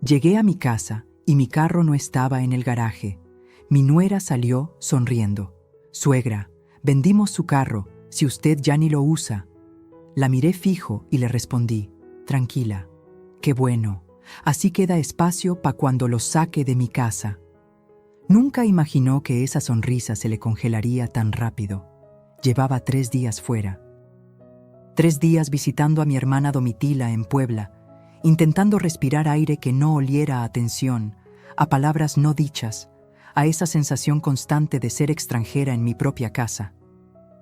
Llegué a mi casa y mi carro no estaba en el garaje. Mi nuera salió sonriendo. «Suegra, vendimos su carro, si usted ya ni lo usa». La miré fijo y le respondí: «Tranquila, qué bueno, así queda espacio pa' cuando lo saque de mi casa». Nunca imaginó que esa sonrisa se le congelaría tan rápido. Llevaba 3 días fuera. 3 días visitando a mi hermana Domitila en Puebla, intentando respirar aire que no oliera a tensión, a palabras no dichas, a esa sensación constante de ser extranjera en mi propia casa.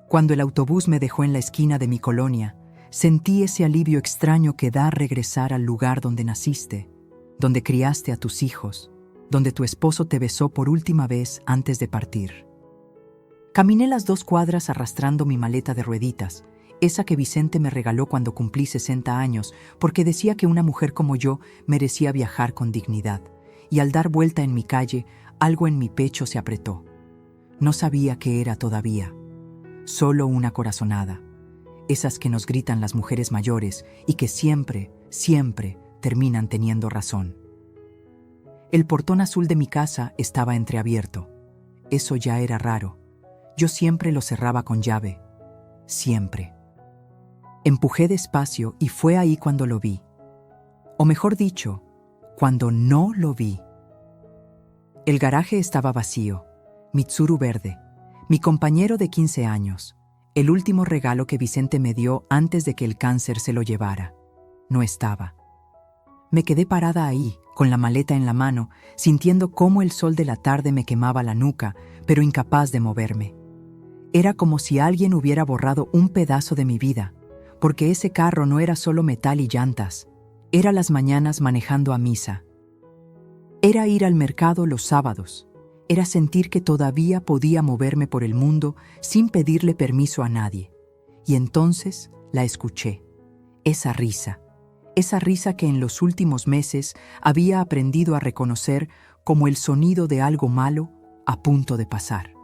Cuando el autobús me dejó en la esquina de mi colonia, sentí ese alivio extraño que da regresar al lugar donde naciste, donde criaste a tus hijos, donde tu esposo te besó por última vez antes de partir. Caminé las 2 cuadras arrastrando mi maleta de rueditas, esa que Vicente me regaló cuando cumplí 60 años, porque decía que una mujer como yo merecía viajar con dignidad, y al dar vuelta en mi calle, algo en mi pecho se apretó. No sabía qué era todavía, solo una corazonada, esas que nos gritan las mujeres mayores y que siempre, siempre terminan teniendo razón. El portón azul de mi casa estaba entreabierto. Eso ya era raro. Yo siempre lo cerraba con llave. Siempre. Empujé despacio y fue ahí cuando lo vi. O mejor dicho, cuando no lo vi. El garaje estaba vacío. Mitsuru verde, mi compañero de 15 años, el último regalo que Vicente me dio antes de que el cáncer se lo llevara. No estaba. Me quedé parada ahí, con la maleta en la mano, sintiendo cómo el sol de la tarde me quemaba la nuca, pero incapaz de moverme. Era como si alguien hubiera borrado un pedazo de mi vida, porque ese carro no era solo metal y llantas, era las mañanas manejando a misa. Era ir al mercado los sábados, era sentir que todavía podía moverme por el mundo sin pedirle permiso a nadie. Y entonces la escuché, esa risa que en los últimos meses había aprendido a reconocer como el sonido de algo malo a punto de pasar.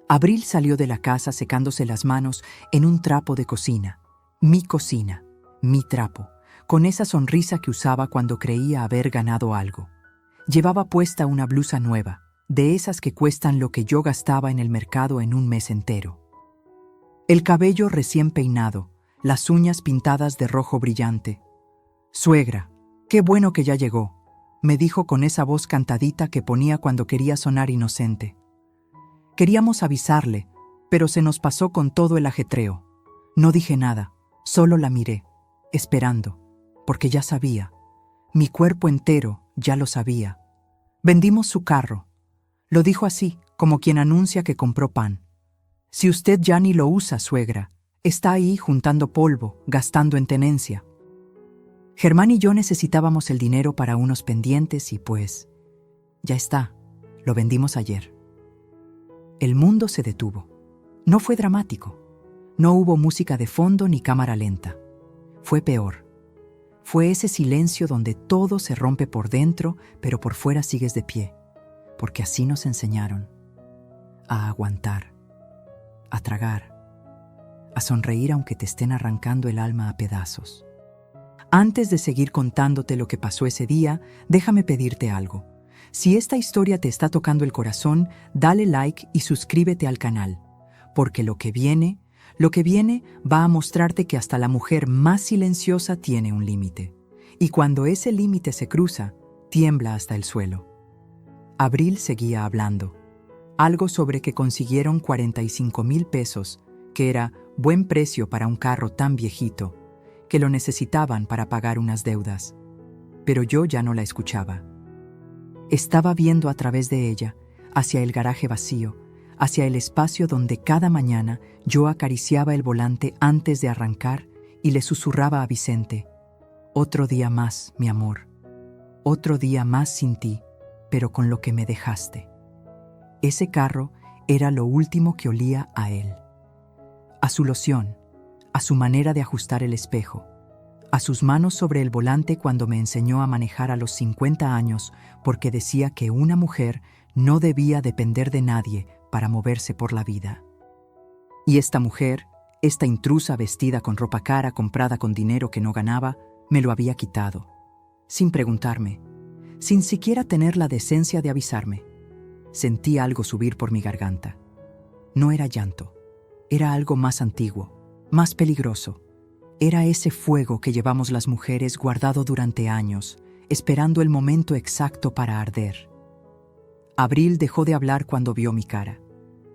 Abril salió de la casa secándose las manos en un trapo de cocina, mi trapo, con esa sonrisa que usaba cuando creía haber ganado algo. Llevaba puesta una blusa nueva, de esas que cuestan lo que yo gastaba en el mercado en un mes entero. El cabello recién peinado, las uñas pintadas de rojo brillante. «Suegra, qué bueno que ya llegó», me dijo con esa voz cantadita que ponía cuando quería sonar inocente. Queríamos avisarle, pero se nos pasó con todo el ajetreo. No dije nada, solo la miré, esperando, porque ya sabía. Mi cuerpo entero ya lo sabía. Vendimos su carro. Lo dijo así, como quien anuncia que compró pan. «Si usted ya ni lo usa, suegra, está ahí juntando polvo, gastando en tenencia». Germán y yo necesitábamos el dinero para unos pendientes y pues, ya está, lo vendimos ayer. El mundo se detuvo. No fue dramático. No hubo música de fondo ni cámara lenta. Fue peor. Fue ese silencio donde todo se rompe por dentro, pero por fuera sigues de pie, porque así nos enseñaron. A aguantar, a tragar, a sonreír aunque te estén arrancando el alma a pedazos. Antes de seguir contándote lo que pasó ese día, déjame pedirte algo. Si esta historia te está tocando el corazón, dale like y suscríbete al canal, porque lo que viene va a mostrarte que hasta la mujer más silenciosa tiene un límite. Y cuando ese límite se cruza, tiembla hasta el suelo. Abril seguía hablando. Algo sobre que consiguieron 45,000 pesos, que era buen precio para un carro tan viejito, que lo necesitaban para pagar unas deudas. Pero yo ya no la escuchaba. Estaba viendo a través de ella, hacia el garaje vacío, hacia el espacio donde cada mañana yo acariciaba el volante antes de arrancar y le susurraba a Vicente: «Otro día más, mi amor. Otro día más sin ti, pero con lo que me dejaste». Ese carro era lo último que olía a él. A su loción, a su manera de ajustar el espejo, a sus manos sobre el volante cuando me enseñó a manejar a los 50 años porque decía que una mujer no debía depender de nadie para moverse por la vida. Y esta mujer, esta intrusa vestida con ropa cara comprada con dinero que no ganaba, me lo había quitado, sin preguntarme, sin siquiera tener la decencia de avisarme. Sentí algo subir por mi garganta. No era llanto, era algo más antiguo, más peligroso. Era ese fuego que llevamos las mujeres guardado durante años, esperando el momento exacto para arder. Abril dejó de hablar cuando vio mi cara.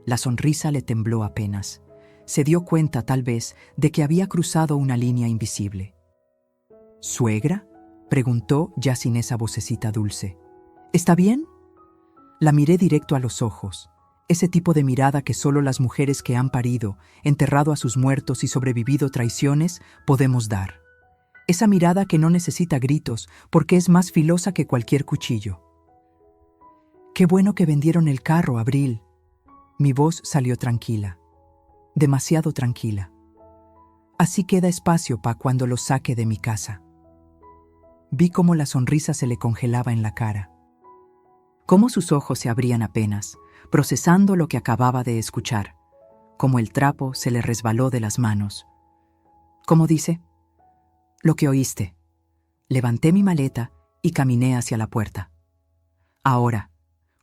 La sonrisa le tembló apenas. Se dio cuenta, tal vez, de que había cruzado una línea invisible. ¿Suegra?, preguntó, ya sin esa vocecita dulce. ¿Está bien? La miré directo a los ojos, ese tipo de mirada que solo las mujeres que han parido, enterrado a sus muertos y sobrevivido traiciones, podemos dar. Esa mirada que no necesita gritos porque es más filosa que cualquier cuchillo. «Qué bueno que vendieron el carro, Abril». Mi voz salió tranquila, demasiado tranquila. Así queda espacio para cuando lo saque de mi casa. Vi cómo la sonrisa se le congelaba en la cara, cómo sus ojos se abrían apenas, procesando lo que acababa de escuchar, cómo el trapo se le resbaló de las manos. ¿Cómo dice? Lo que oíste. Levanté mi maleta y caminé hacia la puerta. Ahora,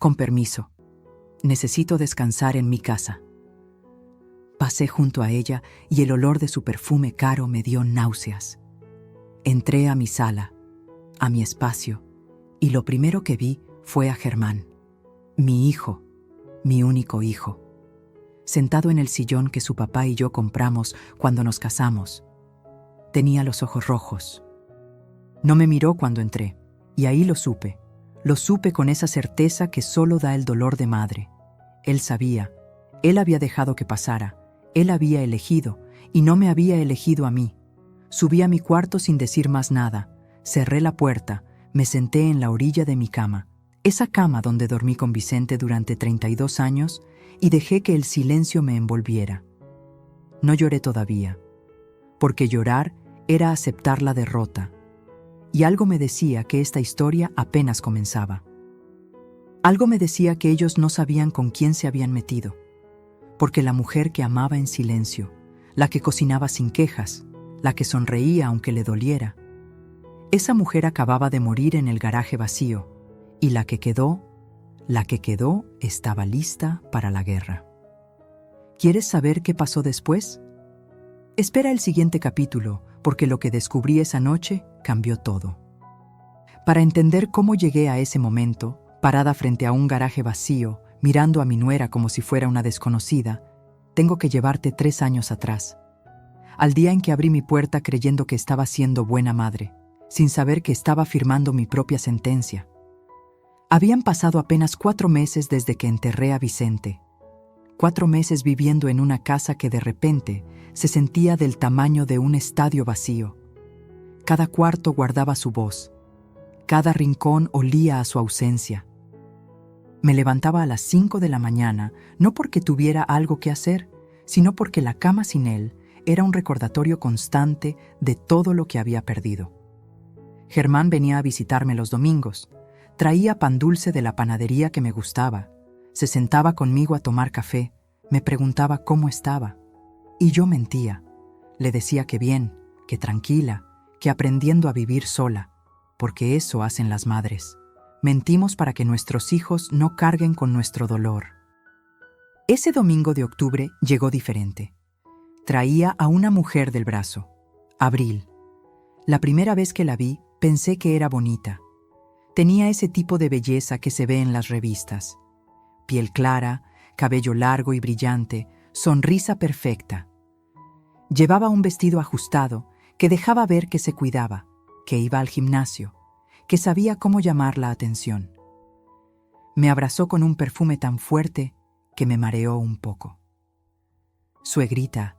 con permiso, necesito descansar en mi casa. Pasé junto a ella y el olor de su perfume caro me dio náuseas. Entré a mi sala, a mi espacio, y lo primero que vi fue a Germán, mi hijo, mi único hijo, sentado en el sillón que su papá y yo compramos cuando nos casamos. Tenía los ojos rojos. No me miró cuando entré, y ahí lo supe con esa certeza que solo da el dolor de madre. Él sabía, él había dejado que pasara, él había elegido, y no me había elegido a mí. Subí a mi cuarto sin decir más nada, cerré la puerta, me senté en la orilla de mi cama, esa cama donde dormí con Vicente durante 32 años, y dejé que el silencio me envolviera. No lloré todavía, porque llorar era aceptar la derrota, y algo me decía que esta historia apenas comenzaba. Algo me decía que ellos no sabían con quién se habían metido, porque la mujer que amaba en silencio, la que cocinaba sin quejas, la que sonreía aunque le doliera, esa mujer acababa de morir en el garaje vacío, y la que quedó estaba lista para la guerra. ¿Quieres saber qué pasó después? Espera el siguiente capítulo, porque lo que descubrí esa noche cambió todo. Para entender cómo llegué a ese momento, parada frente a un garaje vacío, mirando a mi nuera como si fuera una desconocida, tengo que llevarte 3 años atrás. Al día en que abrí mi puerta creyendo que estaba siendo buena madre, sin saber que estaba firmando mi propia sentencia. Habían pasado apenas 4 meses desde que enterré a Vicente. 4 meses viviendo en una casa que de repente se sentía del tamaño de un estadio vacío. Cada cuarto guardaba su voz. Cada rincón olía a su ausencia. Me levantaba a las 5 de la mañana, no porque tuviera algo que hacer, sino porque la cama sin él era un recordatorio constante de todo lo que había perdido. Germán venía a visitarme los domingos. Traía pan dulce de la panadería que me gustaba. Se sentaba conmigo a tomar café. Me preguntaba cómo estaba. Y yo mentía. Le decía que bien, que tranquila, que aprendiendo a vivir sola, porque eso hacen las madres. Mentimos para que nuestros hijos no carguen con nuestro dolor. Ese domingo de octubre llegó diferente. Traía a una mujer del brazo, Abril. La primera vez que la vi, pensé que era bonita. Tenía ese tipo de belleza que se ve en las revistas. Piel clara, cabello largo y brillante, sonrisa perfecta. Llevaba un vestido ajustado que dejaba ver que se cuidaba, que iba al gimnasio, que sabía cómo llamar la atención. Me abrazó con un perfume tan fuerte que me mareó un poco. Suegrita,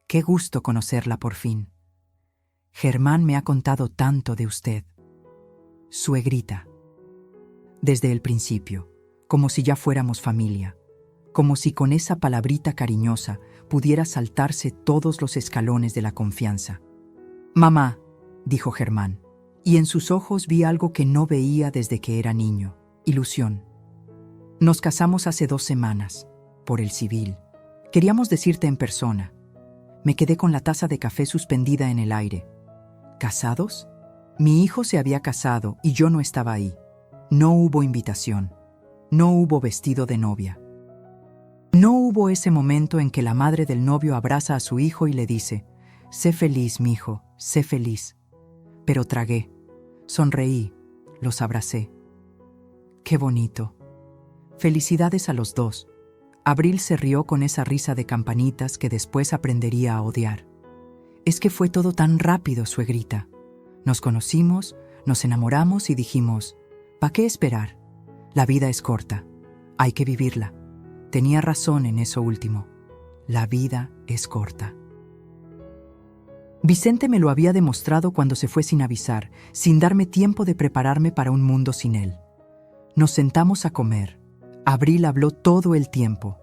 qué gusto conocerla por fin. Germán me ha contado tanto de usted. Suegrita. Desde el principio, como si ya fuéramos familia, como si con esa palabrita cariñosa pudiera saltarse todos los escalones de la confianza. «Mamá», dijo Germán, y en sus ojos vi algo que no veía desde que era niño, ilusión. Nos casamos hace 2 semanas, por el civil. Queríamos decirte en persona. Me quedé con la taza de café suspendida en el aire. ¿Casados? Mi hijo se había casado y yo no estaba ahí. No hubo invitación. No hubo vestido de novia. No hubo ese momento en que la madre del novio abraza a su hijo y le dice: «Sé feliz, mijo, sé feliz». Pero tragué, sonreí, los abracé. ¡Qué bonito! Felicidades a los dos. Abril se rió con esa risa de campanitas que después aprendería a odiar. Es que fue todo tan rápido, suegrita. Nos conocimos, nos enamoramos y dijimos: ¿para qué esperar? La vida es corta, hay que vivirla. Tenía razón en eso último. La vida es corta. Vicente me lo había demostrado cuando se fue sin avisar, sin darme tiempo de prepararme para un mundo sin él. Nos sentamos a comer. Abril habló todo el tiempo.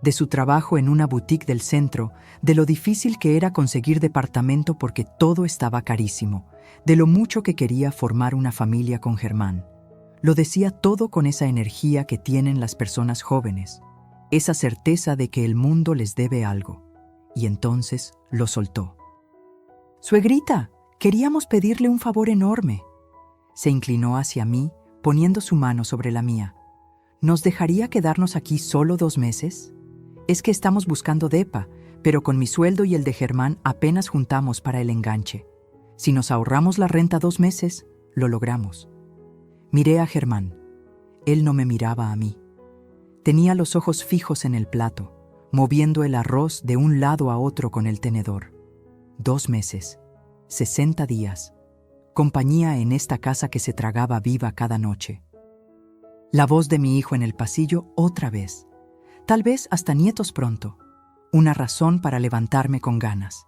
De su trabajo en una boutique del centro, de lo difícil que era conseguir departamento porque todo estaba carísimo, de lo mucho que quería formar una familia con Germán. Lo decía todo con esa energía que tienen las personas jóvenes, esa certeza de que el mundo les debe algo. Y entonces lo soltó. «Suegrita, queríamos pedirle un favor enorme». Se inclinó hacia mí, poniendo su mano sobre la mía. ¿Nos dejaría quedarnos aquí solo 2 meses? Es que estamos buscando depa, pero con mi sueldo y el de Germán apenas juntamos para el enganche. Si nos ahorramos la renta 2 meses, lo logramos. Miré a Germán. Él no me miraba a mí. Tenía los ojos fijos en el plato, moviendo el arroz de un lado a otro con el tenedor. 2 meses, 60 días, compañía en esta casa que se tragaba viva cada noche. La voz de mi hijo en el pasillo otra vez. Tal vez hasta nietos pronto. Una razón para levantarme con ganas.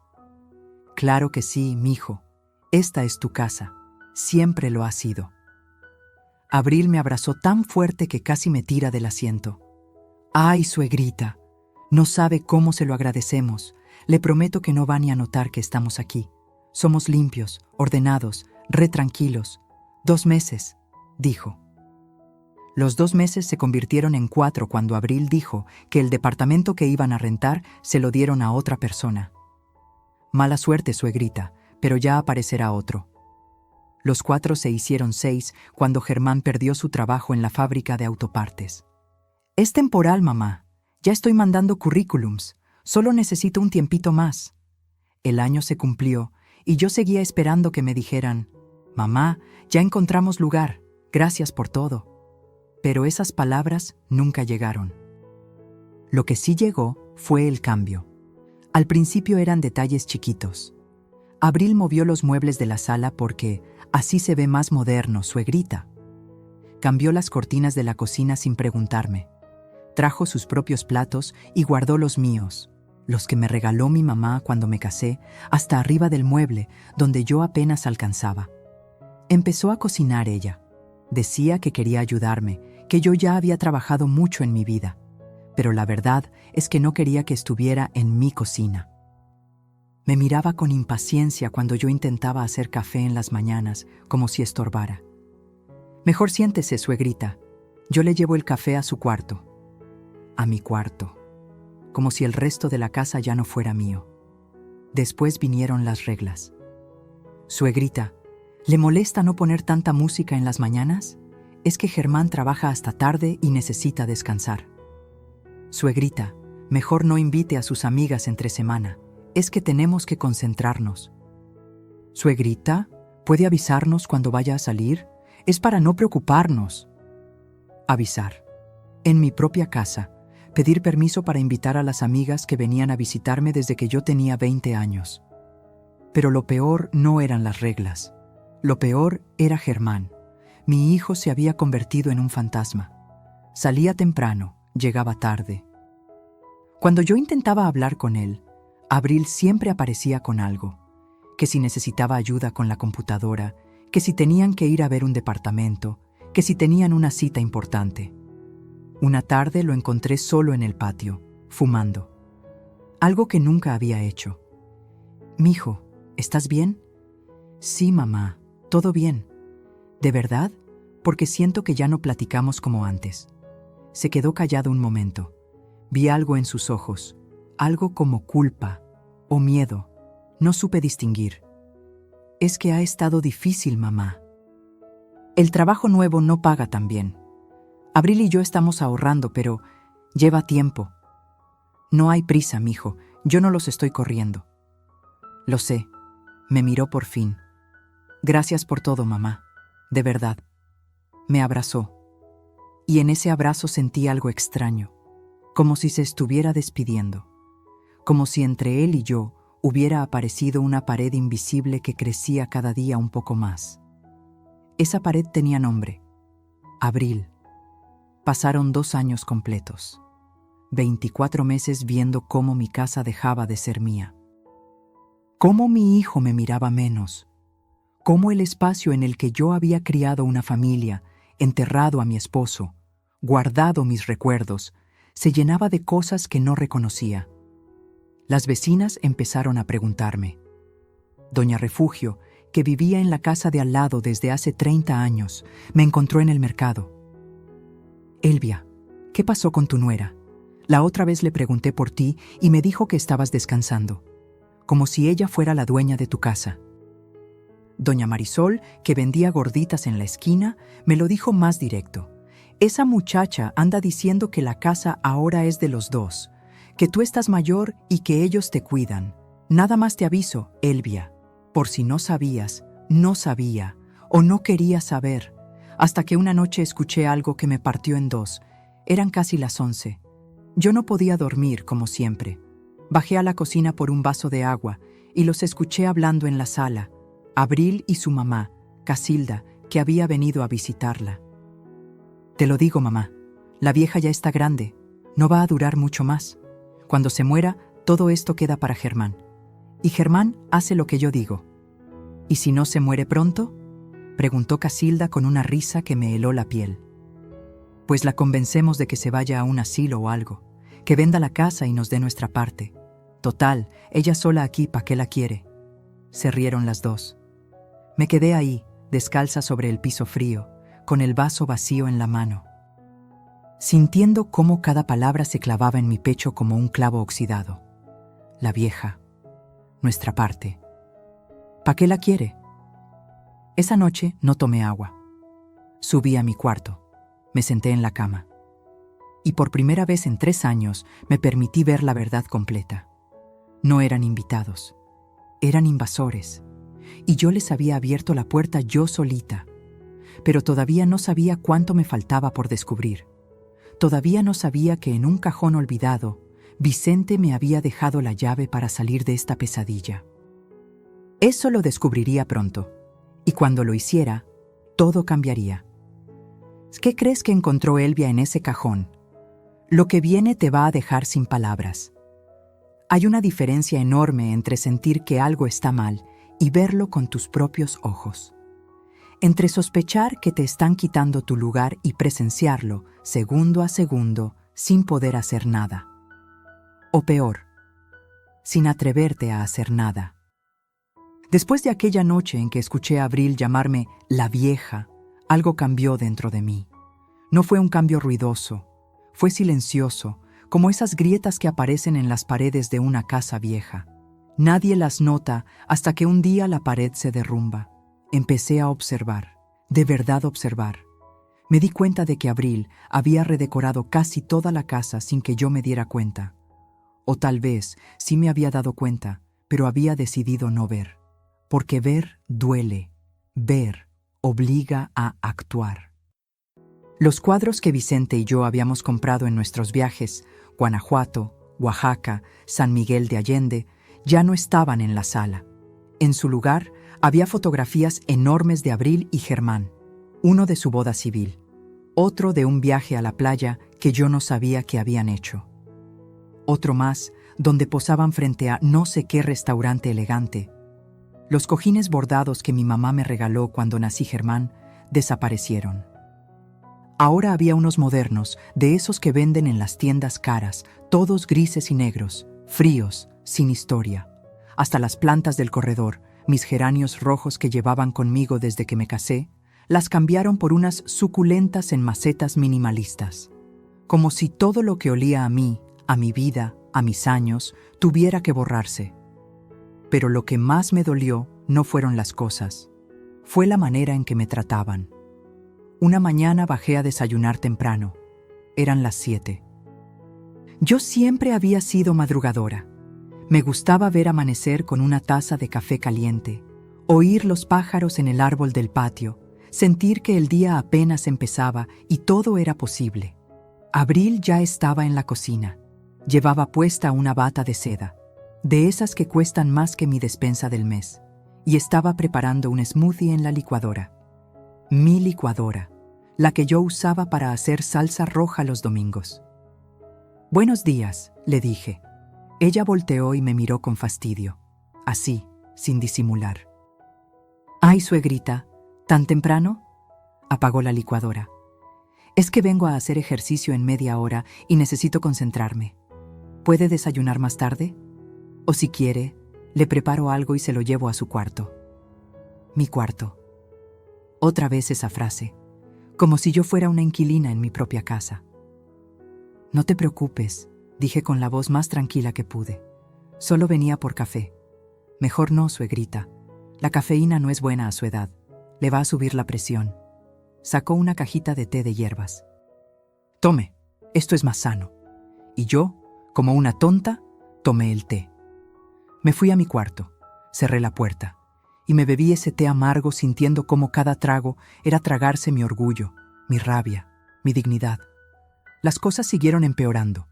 Claro que sí, mijo. Esta es tu casa. Siempre lo ha sido. Abril me abrazó tan fuerte que casi me tira del asiento. ¡Ay, suegrita! No sabe cómo se lo agradecemos. Le prometo que no va ni a notar que estamos aquí. Somos limpios, ordenados, tranquilos. 2 meses, dijo. Los 2 meses se convirtieron en 4 cuando Abril dijo que el departamento que iban a rentar se lo dieron a otra persona. Mala suerte, suegrita, pero ya aparecerá otro. Los 4 se hicieron 6 cuando Germán perdió su trabajo en la fábrica de autopartes. Es temporal, mamá. Ya estoy mandando currículums. Solo necesito un tiempito más. El año se cumplió y yo seguía esperando que me dijeran: «Mamá, ya encontramos lugar. Gracias por todo». Pero esas palabras nunca llegaron. Lo que sí llegó fue el cambio. Al principio eran detalles chiquitos. Abril movió los muebles de la sala porque así se ve más moderno, suegrita. Cambió las cortinas de la cocina sin preguntarme. Trajo sus propios platos y guardó los míos, los que me regaló mi mamá cuando me casé, hasta arriba del mueble, donde yo apenas alcanzaba. Empezó a cocinar ella. Decía que quería ayudarme, que yo ya había trabajado mucho en mi vida, pero la verdad es que no quería que estuviera en mi cocina. Me miraba con impaciencia cuando yo intentaba hacer café en las mañanas, como si estorbara. «Mejor siéntese, suegrita. Yo le llevo el café a su cuarto». A mi cuarto, como si el resto de la casa ya no fuera mío. Después vinieron las reglas. «Suegrita, ¿le molesta no poner tanta música en las mañanas? Es que Germán trabaja hasta tarde y necesita descansar». «Suegrita, mejor no invite a sus amigas entre semana. Es que tenemos que concentrarnos». «Suegrita, ¿puede avisarnos cuando vaya a salir? Es para no preocuparnos». Avisar. En mi propia casa. Pedir permiso para invitar a las amigas que venían a visitarme desde que yo tenía 20 años. Pero lo peor no eran las reglas. Lo peor era Germán. Mi hijo se había convertido en un fantasma. Salía temprano, llegaba tarde. Cuando yo intentaba hablar con él, Abril siempre aparecía con algo. Que si necesitaba ayuda con la computadora, que si tenían que ir a ver un departamento, que si tenían una cita importante. Una tarde lo encontré solo en el patio, fumando. Algo que nunca había hecho. «Mijo, ¿estás bien?» «Sí, mamá, todo bien». «¿De verdad? Porque siento que ya no platicamos como antes». Se quedó callado un momento. Vi algo en sus ojos, algo como culpa o miedo. No supe distinguir. «Es que ha estado difícil, mamá». El trabajo nuevo no paga tan bien. Abril y yo estamos ahorrando, pero lleva tiempo. No hay prisa, mijo, yo no los estoy corriendo. Lo sé, me miró por fin. Gracias por todo, mamá, de verdad. Me abrazó. Y en ese abrazo sentí algo extraño, como si se estuviera despidiendo, como si entre él y yo hubiera aparecido una pared invisible que crecía cada día un poco más. Esa pared tenía nombre: Abril. Pasaron 2 años completos, 24 meses viendo cómo mi casa dejaba de ser mía, cómo mi hijo me miraba menos, cómo el espacio en el que yo había criado una familia, enterrado a mi esposo, guardado mis recuerdos, se llenaba de cosas que no reconocía. Las vecinas empezaron a preguntarme. Doña Refugio, que vivía en la casa de al lado desde hace 30 años, me encontró en el mercado. Elvia, ¿qué pasó con tu nuera? La otra vez le pregunté por ti y me dijo que estabas descansando, como si ella fuera la dueña de tu casa. Doña Marisol, que vendía gorditas en la esquina, me lo dijo más directo. Esa muchacha anda diciendo que la casa ahora es de los dos, que tú estás mayor y que ellos te cuidan. Nada más te aviso, Elvia, por si no sabías, no sabía o no quería saber, hasta que una noche escuché algo que me partió en dos. Eran casi las 11. Yo no podía dormir, como siempre. Bajé a la cocina por un vaso de agua y los escuché hablando en la sala, Abril y su mamá, Casilda, que había venido a visitarla. Te lo digo, mamá, la vieja ya está grande, no va a durar mucho más. Cuando se muera, todo esto queda para Germán. Y Germán hace lo que yo digo. ¿Y si no se muere pronto?, preguntó Casilda con una risa que me heló la piel. Pues la convencemos de que se vaya a un asilo o algo, que venda la casa y nos dé nuestra parte. Total, ella sola aquí, ¿pa' qué la quiere? Se rieron las dos. Me quedé ahí, descalza sobre el piso frío, con el vaso vacío en la mano, sintiendo cómo cada palabra se clavaba en mi pecho como un clavo oxidado. La vieja, nuestra parte. ¿Pa' qué la quiere? Esa noche no tomé agua. Subí a mi cuarto, me senté en la cama. Y por primera vez en 3 años me permití ver la verdad completa. No eran invitados, eran invasores. Y yo les había abierto la puerta yo solita. Pero todavía no sabía cuánto me faltaba por descubrir. Todavía no sabía que en un cajón olvidado, Vicente me había dejado la llave para salir de esta pesadilla. Eso lo descubriría pronto, y cuando lo hiciera, todo cambiaría. ¿Qué crees que encontró Elvia en ese cajón? Lo que viene te va a dejar sin palabras. Hay una diferencia enorme entre sentir que algo está mal y verlo con tus propios ojos. Entre sospechar que te están quitando tu lugar y presenciarlo, segundo a segundo, sin poder hacer nada. O peor, sin atreverte a hacer nada. Después de aquella noche en que escuché a Abril llamarme la vieja, algo cambió dentro de mí. No fue un cambio ruidoso, fue silencioso, como esas grietas que aparecen en las paredes de una casa vieja. Nadie las nota hasta que un día la pared se derrumba. Empecé a observar, de verdad observar. Me di cuenta de que Abril había redecorado casi toda la casa sin que yo me diera cuenta. O tal vez sí me había dado cuenta, pero había decidido no ver. Porque ver duele, ver obliga a actuar. Los cuadros que Vicente y yo habíamos comprado en nuestros viajes, Guanajuato, Oaxaca, San Miguel de Allende, ya no estaban en la sala. En su lugar, había fotografías enormes de Abril y Germán, uno de su boda civil, otro de un viaje a la playa que yo no sabía que habían hecho, otro más donde posaban frente a no sé qué restaurante elegante. Los cojines bordados que mi mamá me regaló cuando nací Germán desaparecieron. Ahora había unos modernos, de esos que venden en las tiendas caras, todos grises y negros, fríos, sin historia. Hasta las plantas del corredor, mis geranios rojos que llevaban conmigo desde que me casé, las cambiaron por unas suculentas en macetas minimalistas. Como si todo lo que olía a mí, a mi vida, a mis años, tuviera que borrarse. Pero lo que más me dolió no fueron las cosas, fue la manera en que me trataban. Una mañana bajé a desayunar temprano. Eran las 7. Yo siempre había sido madrugadora. Me gustaba ver amanecer con una taza de café caliente, oír los pájaros en el árbol del patio, sentir que el día apenas empezaba y todo era posible. Abril ya estaba en la cocina. Llevaba puesta una bata de seda, de esas que cuestan más que mi despensa del mes, y estaba preparando un smoothie en la licuadora. Mi licuadora, la que yo usaba para hacer salsa roja los domingos. «Buenos días», le dije. Ella volteó y me miró con fastidio, así, sin disimular. «Ay, suegrita, ¿tan temprano?». Apagó la licuadora. «Es que vengo a hacer ejercicio en media hora y necesito concentrarme. ¿Puede desayunar más tarde? O si quiere, le preparo algo y se lo llevo a su cuarto». Mi cuarto. Otra vez esa frase, como si yo fuera una inquilina en mi propia casa. «No te preocupes», dije con la voz más tranquila que pude. «Solo venía por café». «Mejor no, suegrita. La cafeína no es buena a su edad. Le va a subir la presión». Sacó una cajita de té de hierbas. «Tome, esto es más sano». Y yo, como una tonta, tomé el té. Me fui a mi cuarto, cerré la puerta y me bebí ese té amargo sintiendo cómo cada trago era tragarse mi orgullo, mi rabia, mi dignidad. Las cosas siguieron empeorando.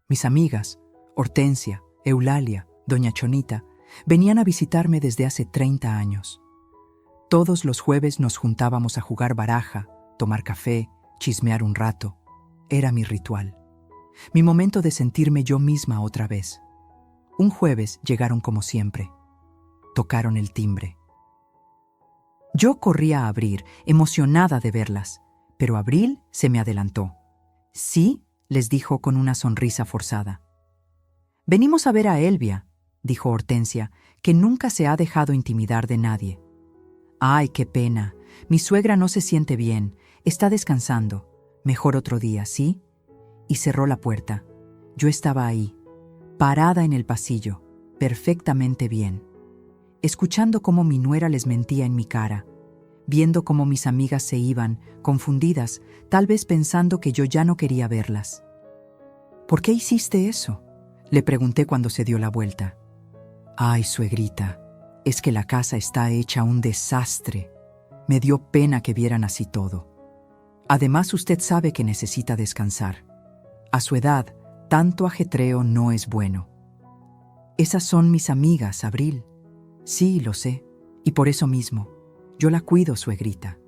Mis amigas, Hortensia, Eulalia, doña Chonita, venían a visitarme desde hace 30 años. Todos los jueves nos juntábamos a jugar baraja, tomar café, chismear un rato. Era mi ritual. Mi momento de sentirme yo misma otra vez. Un jueves llegaron como siempre. Tocaron el timbre. Yo corrí a abrir, emocionada de verlas, pero Abril se me adelantó. «Sí», les dijo con una sonrisa forzada. «Venimos a ver a Elvia», dijo Hortensia, que nunca se ha dejado intimidar de nadie. «Ay, qué pena. Mi suegra no se siente bien. Está descansando. Mejor otro día, ¿sí?» Y cerró la puerta. Yo estaba ahí, parada en el pasillo, perfectamente bien, escuchando cómo mi nuera les mentía en mi cara, viendo cómo mis amigas se iban, confundidas, tal vez pensando que yo ya no quería verlas. «¿Por qué hiciste eso?», le pregunté cuando se dio la vuelta. «Ay, suegrita, es que la casa está hecha un desastre. Me dio pena que vieran así todo. Además, usted sabe que necesita descansar. A su edad, tanto ajetreo no es bueno». «Esas son mis amigas, Abril». «Sí, lo sé, y por eso mismo. Yo la cuido, suegrita».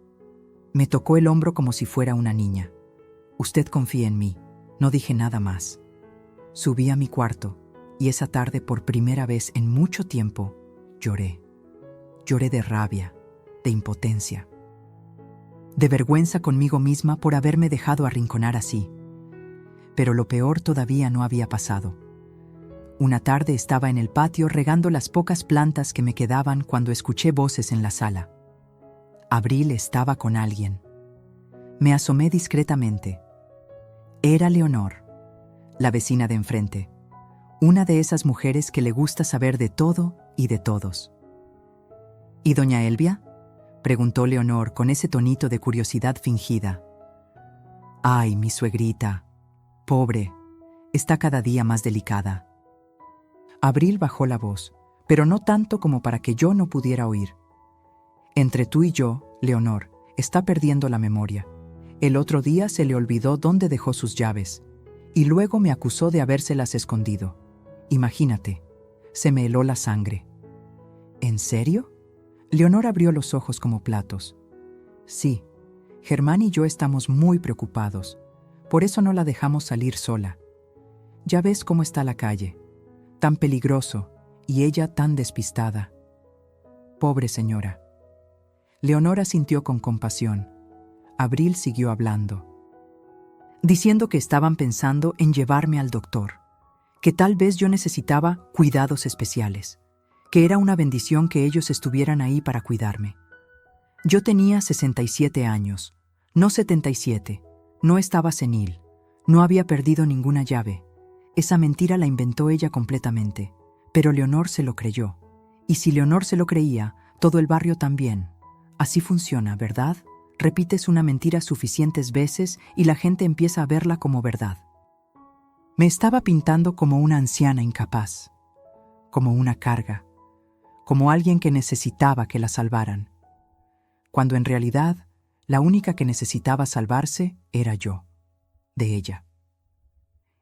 Me tocó el hombro como si fuera una niña. «Usted confía en mí». No dije nada más. Subí a mi cuarto y esa tarde, por primera vez en mucho tiempo, lloré. Lloré de rabia, de impotencia, de vergüenza conmigo misma por haberme dejado arrinconar así. Pero lo peor todavía no había pasado. Una tarde estaba en el patio regando las pocas plantas que me quedaban cuando escuché voces en la sala. Abril estaba con alguien. Me asomé discretamente. Era Leonor, la vecina de enfrente, una de esas mujeres que le gusta saber de todo y de todos. «¿Y doña Elvia?», preguntó Leonor con ese tonito de curiosidad fingida. «Ay, mi suegrita, pobre, está cada día más delicada». Abril bajó la voz, pero no tanto como para que yo no pudiera oír. «Entre tú y yo, Leonor, está perdiendo la memoria. El otro día se le olvidó dónde dejó sus llaves, y luego me acusó de habérselas escondido. Imagínate, se me heló la sangre». «¿En serio?». Leonor abrió los ojos como platos. «Sí, Germán y yo estamos muy preocupados. Por eso no la dejamos salir sola. Ya ves cómo está la calle. Tan peligroso, y ella tan despistada. Pobre señora». Leonor asintió con compasión. Abril siguió hablando, diciendo que estaban pensando en llevarme al doctor, que tal vez yo necesitaba cuidados especiales, que era una bendición que ellos estuvieran ahí para cuidarme. Yo tenía 67 años, no 77, no estaba senil, no había perdido ninguna llave. Esa mentira la inventó ella completamente, pero Leonor se lo creyó. Y si Leonor se lo creía, todo el barrio también. Así funciona, ¿verdad? Repites una mentira suficientes veces y la gente empieza a verla como verdad. Me estaba pintando como una anciana incapaz, como una carga, como alguien que necesitaba que la salvaran, cuando en realidad la única que necesitaba salvarse era yo, de ella.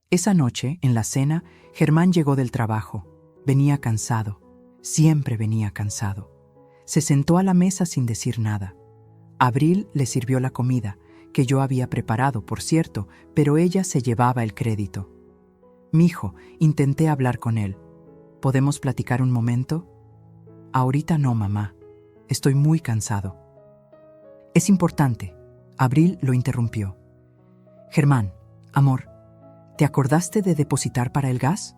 Esa noche, en la cena, Germán llegó del trabajo. Venía cansado, siempre venía cansado. Se sentó a la mesa sin decir nada. Abril le sirvió la comida, que yo había preparado, por cierto, pero ella se llevaba el crédito. Mijo, intenté hablar con él. ¿Podemos platicar un momento? Ahorita no, mamá. Estoy muy cansado. Es importante. Abril lo interrumpió. Germán, amor, ¿te acordaste de depositar para el gas?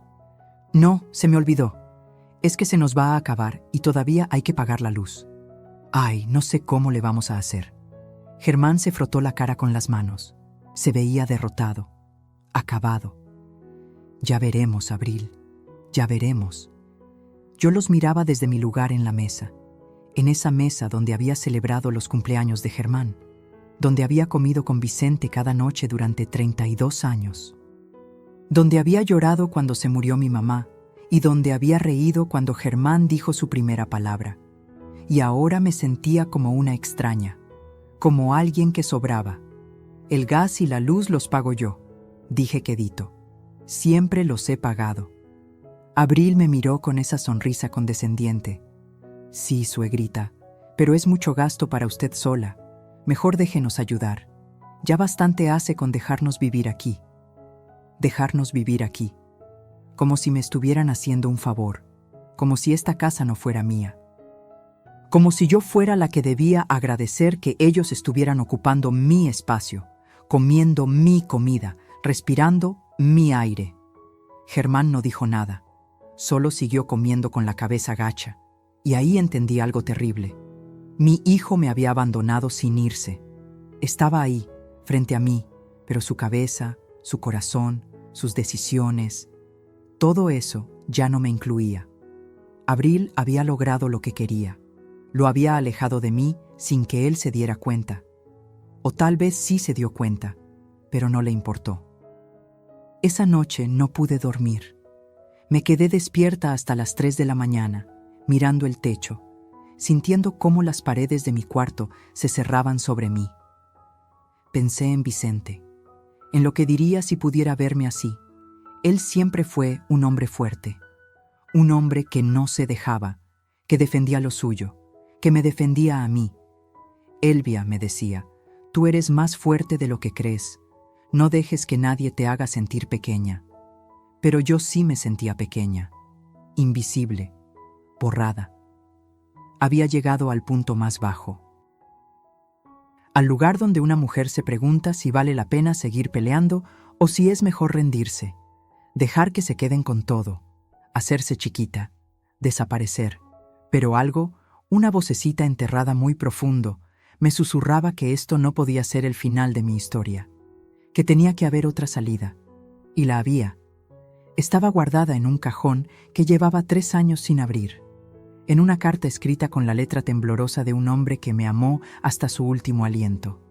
No, se me olvidó. Es que se nos va a acabar y todavía hay que pagar la luz. Ay, no sé cómo le vamos a hacer. Germán se frotó la cara con las manos. Se veía derrotado, acabado. Ya veremos, Abril, ya veremos. Yo los miraba desde mi lugar en la mesa, en esa mesa donde había celebrado los cumpleaños de Germán, donde había comido con Vicente cada noche durante 32 años, donde había llorado cuando se murió mi mamá y donde había reído cuando Germán dijo su primera palabra. Y ahora me sentía como una extraña, como alguien que sobraba. El gas y la luz los pago yo, dije quedito. Siempre los he pagado. Abril me miró con esa sonrisa condescendiente. Sí, suegrita, pero es mucho gasto para usted sola. Mejor déjenos ayudar. Ya bastante hace con dejarnos vivir aquí. Dejarnos vivir aquí. Como si me estuvieran haciendo un favor. Como si esta casa no fuera mía. Como si yo fuera la que debía agradecer que ellos estuvieran ocupando mi espacio, comiendo mi comida, respirando mi aire. Germán no dijo nada. Solo siguió comiendo con la cabeza gacha. Y ahí entendí algo terrible. Mi hijo me había abandonado sin irse. Estaba ahí, frente a mí, pero su cabeza, su corazón, sus decisiones, todo eso ya no me incluía. Abril había logrado lo que quería. Lo había alejado de mí sin que él se diera cuenta. O tal vez sí se dio cuenta, pero no le importó. Esa noche no pude dormir. Me quedé despierta hasta las 3 de la mañana, mirando el techo, sintiendo cómo las paredes de mi cuarto se cerraban sobre mí. Pensé en Vicente, en lo que diría si pudiera verme así. Él siempre fue un hombre fuerte, un hombre que no se dejaba, que defendía lo suyo, que me defendía a mí. Elvia, me decía, tú eres más fuerte de lo que crees. No dejes que nadie te haga sentir pequeña. Pero yo sí me sentía pequeña, invisible, borrada. Había llegado al punto más bajo. Al lugar donde una mujer se pregunta si vale la pena seguir peleando o si es mejor rendirse, dejar que se queden con todo, hacerse chiquita, desaparecer. Pero algo, una vocecita enterrada muy profundo, me susurraba que esto no podía ser el final de mi historia, que tenía que haber otra salida. Y la había. Estaba guardada en un cajón que llevaba 3 años sin abrir, en una carta escrita con la letra temblorosa de un hombre que me amó hasta su último aliento.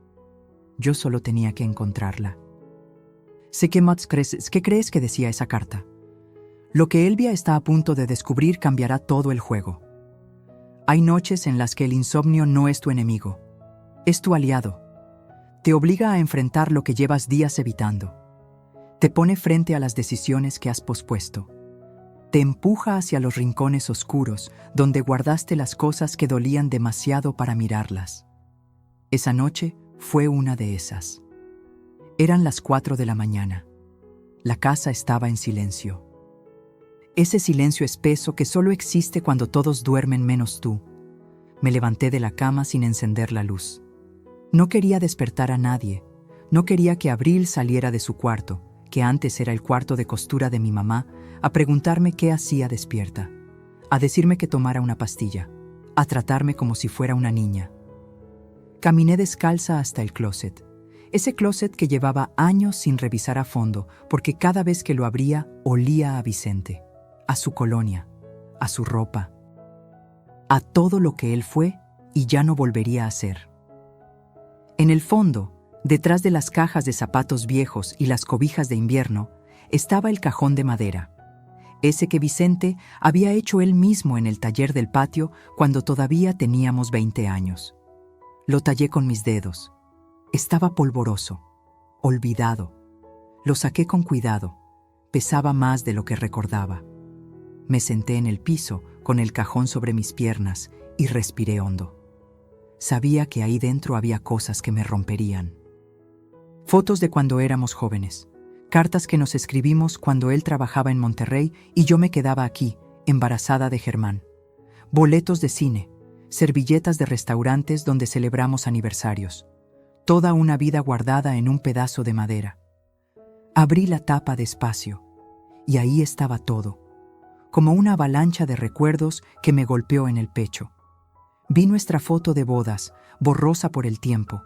Yo solo tenía que encontrarla. Sé que Mats crees, ¿qué crees que decía esa carta? Lo que Elvia está a punto de descubrir cambiará todo el juego. Hay noches en las que el insomnio no es tu enemigo, es tu aliado. Te obliga a enfrentar lo que llevas días evitando. Te pone frente a las decisiones que has pospuesto. Te empuja hacia los rincones oscuros donde guardaste las cosas que dolían demasiado para mirarlas. Esa noche fue una de esas. Eran las 4 de la mañana. La casa estaba en silencio. Ese silencio espeso que solo existe cuando todos duermen menos tú. Me levanté de la cama sin encender la luz. No quería despertar a nadie. No quería que Abril saliera de su cuarto, que antes era el cuarto de costura de mi mamá, a preguntarme qué hacía despierta, a decirme que tomara una pastilla, a tratarme como si fuera una niña. Caminé descalza hasta el closet, ese closet que llevaba años sin revisar a fondo, porque cada vez que lo abría olía a Vicente, a su colonia, a su ropa, a todo lo que él fue y ya no volvería a ser. En el fondo, detrás de las cajas de zapatos viejos y las cobijas de invierno, estaba el cajón de madera, ese que Vicente había hecho él mismo en el taller del patio cuando todavía teníamos 20 años. Lo tallé con mis dedos. Estaba polvoroso, olvidado. Lo saqué con cuidado. Pesaba más de lo que recordaba. Me senté en el piso, con el cajón sobre mis piernas, y respiré hondo. Sabía que ahí dentro había cosas que me romperían. Fotos de cuando éramos jóvenes. Cartas que nos escribimos cuando él trabajaba en Monterrey y yo me quedaba aquí, embarazada de Germán. Boletos de cine, servilletas de restaurantes donde celebramos aniversarios. Toda una vida guardada en un pedazo de madera. Abrí la tapa despacio, y ahí estaba todo, como una avalancha de recuerdos que me golpeó en el pecho. Vi nuestra foto de bodas, borrosa por el tiempo.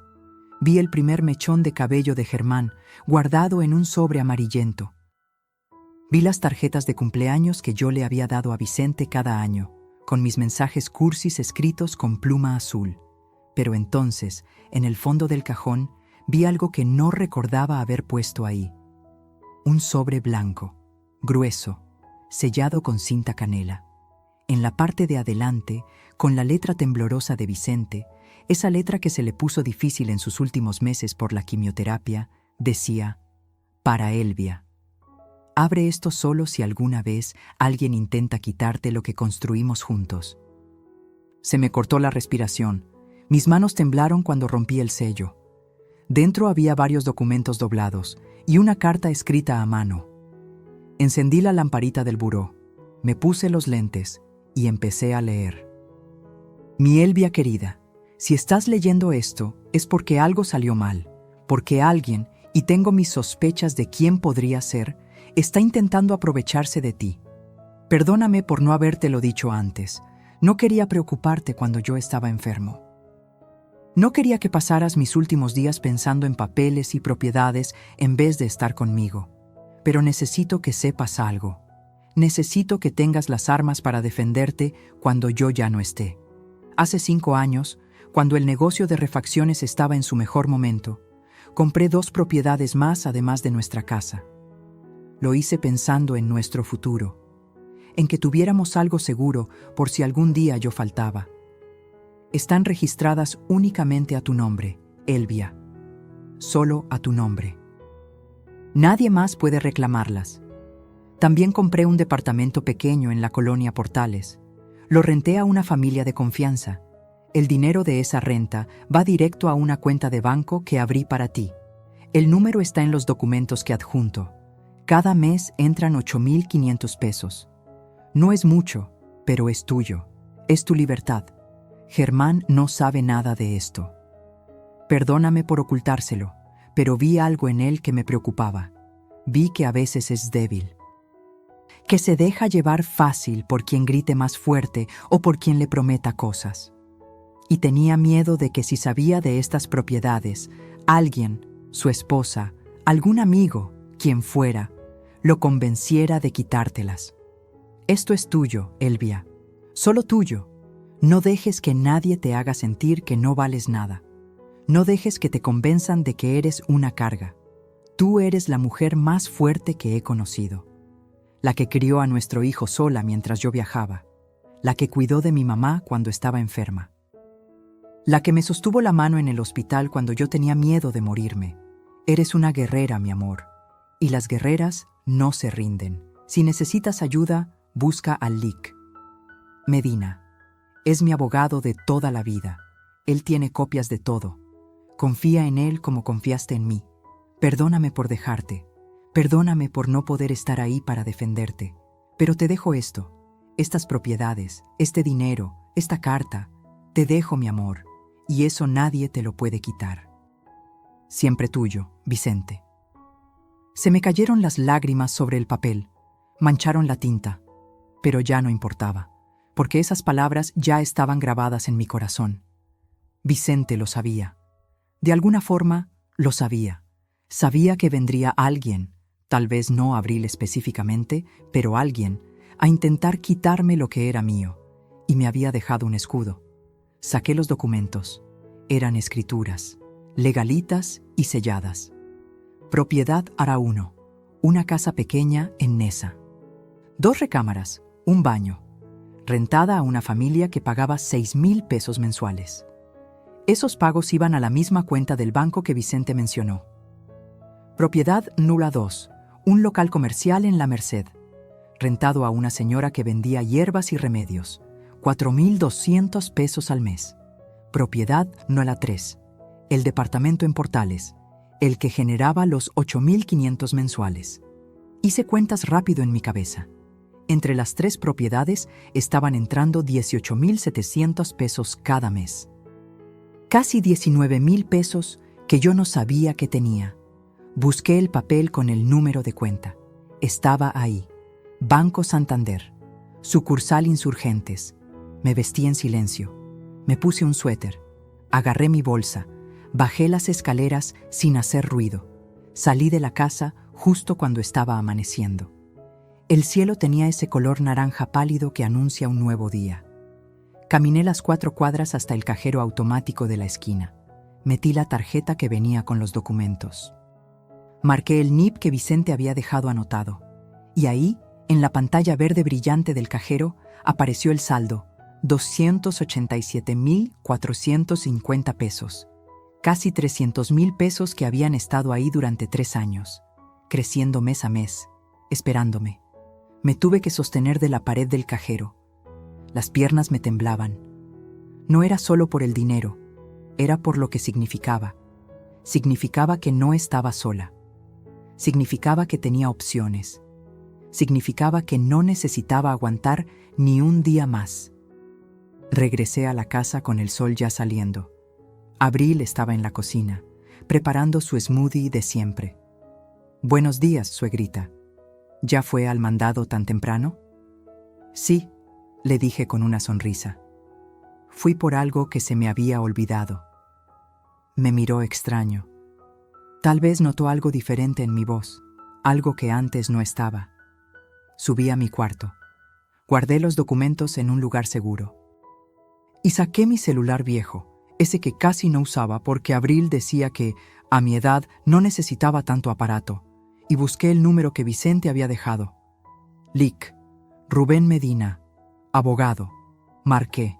Vi el primer mechón de cabello de Germán, guardado en un sobre amarillento. Vi las tarjetas de cumpleaños que yo le había dado a Vicente cada año, con mis mensajes cursis escritos con pluma azul. Pero entonces, en el fondo del cajón, vi algo que no recordaba haber puesto ahí. Un sobre blanco, grueso, sellado con cinta canela. En la parte de adelante, con la letra temblorosa de Vicente, esa letra que se le puso difícil en sus últimos meses por la quimioterapia, decía: para Elvia. Abre esto solo si alguna vez alguien intenta quitarte lo que construimos juntos. Se me cortó la respiración. Mis manos temblaron cuando rompí el sello. Dentro había varios documentos doblados y una carta escrita a mano. Encendí la lamparita del buró, me puse los lentes y empecé a leer. Mi Elvia querida, si estás leyendo esto es porque algo salió mal, porque alguien, y tengo mis sospechas de quién podría ser, está intentando aprovecharse de ti. Perdóname por no habértelo dicho antes. No quería preocuparte cuando yo estaba enfermo. No quería que pasaras mis últimos días pensando en papeles y propiedades en vez de estar conmigo. Pero necesito que sepas algo. Necesito que tengas las armas para defenderte cuando yo ya no esté. Hace 5 años, cuando el negocio de refacciones estaba en su mejor momento, compré 2 propiedades más además de nuestra casa. Lo hice pensando en nuestro futuro, en que tuviéramos algo seguro por si algún día yo faltaba. Están registradas únicamente a tu nombre, Elvia. Solo a tu nombre. Nadie más puede reclamarlas. También compré un departamento pequeño en la colonia Portales. Lo renté a una familia de confianza. El dinero de esa renta va directo a una cuenta de banco que abrí para ti. El número está en los documentos que adjunto. Cada mes entran 8,500 pesos. No es mucho, pero es tuyo. Es tu libertad. Germán no sabe nada de esto. Perdóname por ocultárselo, pero vi algo en él que me preocupaba. Vi que a veces es débil. Que se deja llevar fácil por quien grite más fuerte o por quien le prometa cosas. Y tenía miedo de que si sabía de estas propiedades, alguien, su esposa, algún amigo, quien fuera, lo convenciera de quitártelas. Esto es tuyo, Elvia, solo tuyo. No dejes que nadie te haga sentir que no vales nada. No dejes que te convenzan de que eres una carga. Tú eres la mujer más fuerte que he conocido. La que crió a nuestro hijo sola mientras yo viajaba. La que cuidó de mi mamá cuando estaba enferma. La que me sostuvo la mano en el hospital cuando yo tenía miedo de morirme. Eres una guerrera, mi amor. Y las guerreras no se rinden. Si necesitas ayuda, busca al LIC. Medina. Es mi abogado de toda la vida. Él tiene copias de todo. Confía en él como confiaste en mí. Perdóname por dejarte. Perdóname por no poder estar ahí para defenderte. Pero te dejo esto, estas propiedades, este dinero, esta carta. Te dejo, mi amor, y eso nadie te lo puede quitar. Siempre tuyo, Vicente. Se me cayeron las lágrimas sobre el papel, mancharon la tinta, pero ya no importaba, porque esas palabras ya estaban grabadas en mi corazón. Vicente lo sabía. De alguna forma, lo sabía. Sabía que vendría alguien, tal vez no Abril específicamente, pero alguien, a intentar quitarme lo que era mío, y me había dejado un escudo. Saqué los documentos. Eran escrituras. legalitas y selladas. Propiedad Ara1, una casa pequeña en Neza. 2 recámaras, un baño, rentada a una familia que pagaba 6,000 pesos mensuales. Esos pagos iban a la misma cuenta del banco que Vicente mencionó. Propiedad Nula 2, un local comercial en La Merced, rentado a una señora que vendía hierbas y remedios, 4,200 pesos al mes. Propiedad Nula 3, el departamento en Portales, el que generaba los 8,500 mensuales. Hice cuentas rápido en mi cabeza. Entre las 3 propiedades estaban entrando 18,700 pesos cada mes. Casi 19,000 pesos que yo no sabía que tenía. Busqué el papel con el número de cuenta. Estaba ahí. Banco Santander. Sucursal Insurgentes. Me vestí en silencio. Me puse un suéter. Agarré mi bolsa. Bajé las escaleras sin hacer ruido. Salí de la casa justo cuando estaba amaneciendo. El cielo tenía ese color naranja pálido que anuncia un nuevo día. Caminé las 4 cuadras hasta el cajero automático de la esquina. Metí la tarjeta que venía con los documentos. Marqué el NIP que Vicente había dejado anotado. Y ahí, en la pantalla verde brillante del cajero, apareció el saldo, 287,450 pesos. Casi 300,000 pesos que habían estado ahí durante 3 años, creciendo mes a mes, esperándome. Me tuve que sostener de la pared del cajero. Las piernas me temblaban. No era solo por el dinero, era por lo que significaba. Significaba que no estaba sola. Significaba que tenía opciones. Significaba que no necesitaba aguantar ni un día más. Regresé a la casa con el sol ya saliendo. Abril estaba en la cocina, preparando su smoothie de siempre. «Buenos días, suegrita. ¿Ya fue al mandado tan temprano?» «Sí», le dije con una sonrisa. «Fui por algo que se me había olvidado». Me miró extraño. Tal vez notó algo diferente en mi voz, algo que antes no estaba. Subí a mi cuarto. Guardé los documentos en un lugar seguro. Y saqué mi celular viejo, ese que casi no usaba porque Abril decía que, a mi edad, no necesitaba tanto aparato, y busqué el número que Vicente había dejado. Lic, Rubén Medina, abogado. Marqué.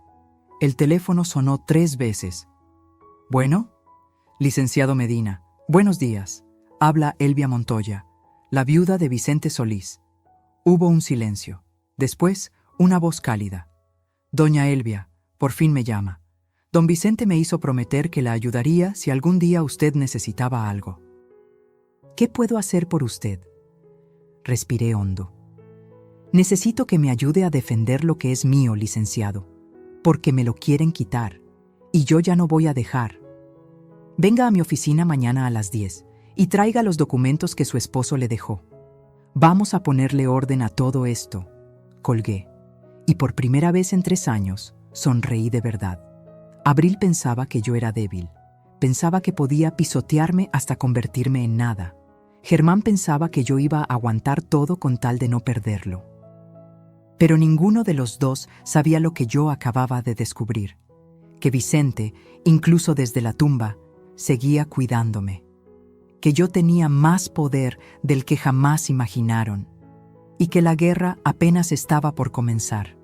El teléfono sonó 3 veces. «¿Bueno?» «Licenciado Medina, buenos días. Habla Elvia Montoya, la viuda de Vicente Solís». Hubo un silencio. Después, una voz cálida. «Doña Elvia, por fin me llama. Don Vicente me hizo prometer que la ayudaría si algún día usted necesitaba algo». «¿Qué puedo hacer por usted?» Respiré hondo. «Necesito que me ayude a defender lo que es mío, licenciado, porque me lo quieren quitar, y yo ya no voy a dejar. Venga a mi oficina mañana a las 10 y traiga los documentos que su esposo le dejó. Vamos a ponerle orden a todo esto». Colgué, y por primera vez en 3 años, sonreí de verdad. Abril pensaba que yo era débil. Pensaba que podía pisotearme hasta convertirme en nada. Germán pensaba que yo iba a aguantar todo con tal de no perderlo. Pero ninguno de los dos sabía lo que yo acababa de descubrir. Que Vicente, incluso desde la tumba, seguía cuidándome. Que yo tenía más poder del que jamás imaginaron. Y que la guerra apenas estaba por comenzar.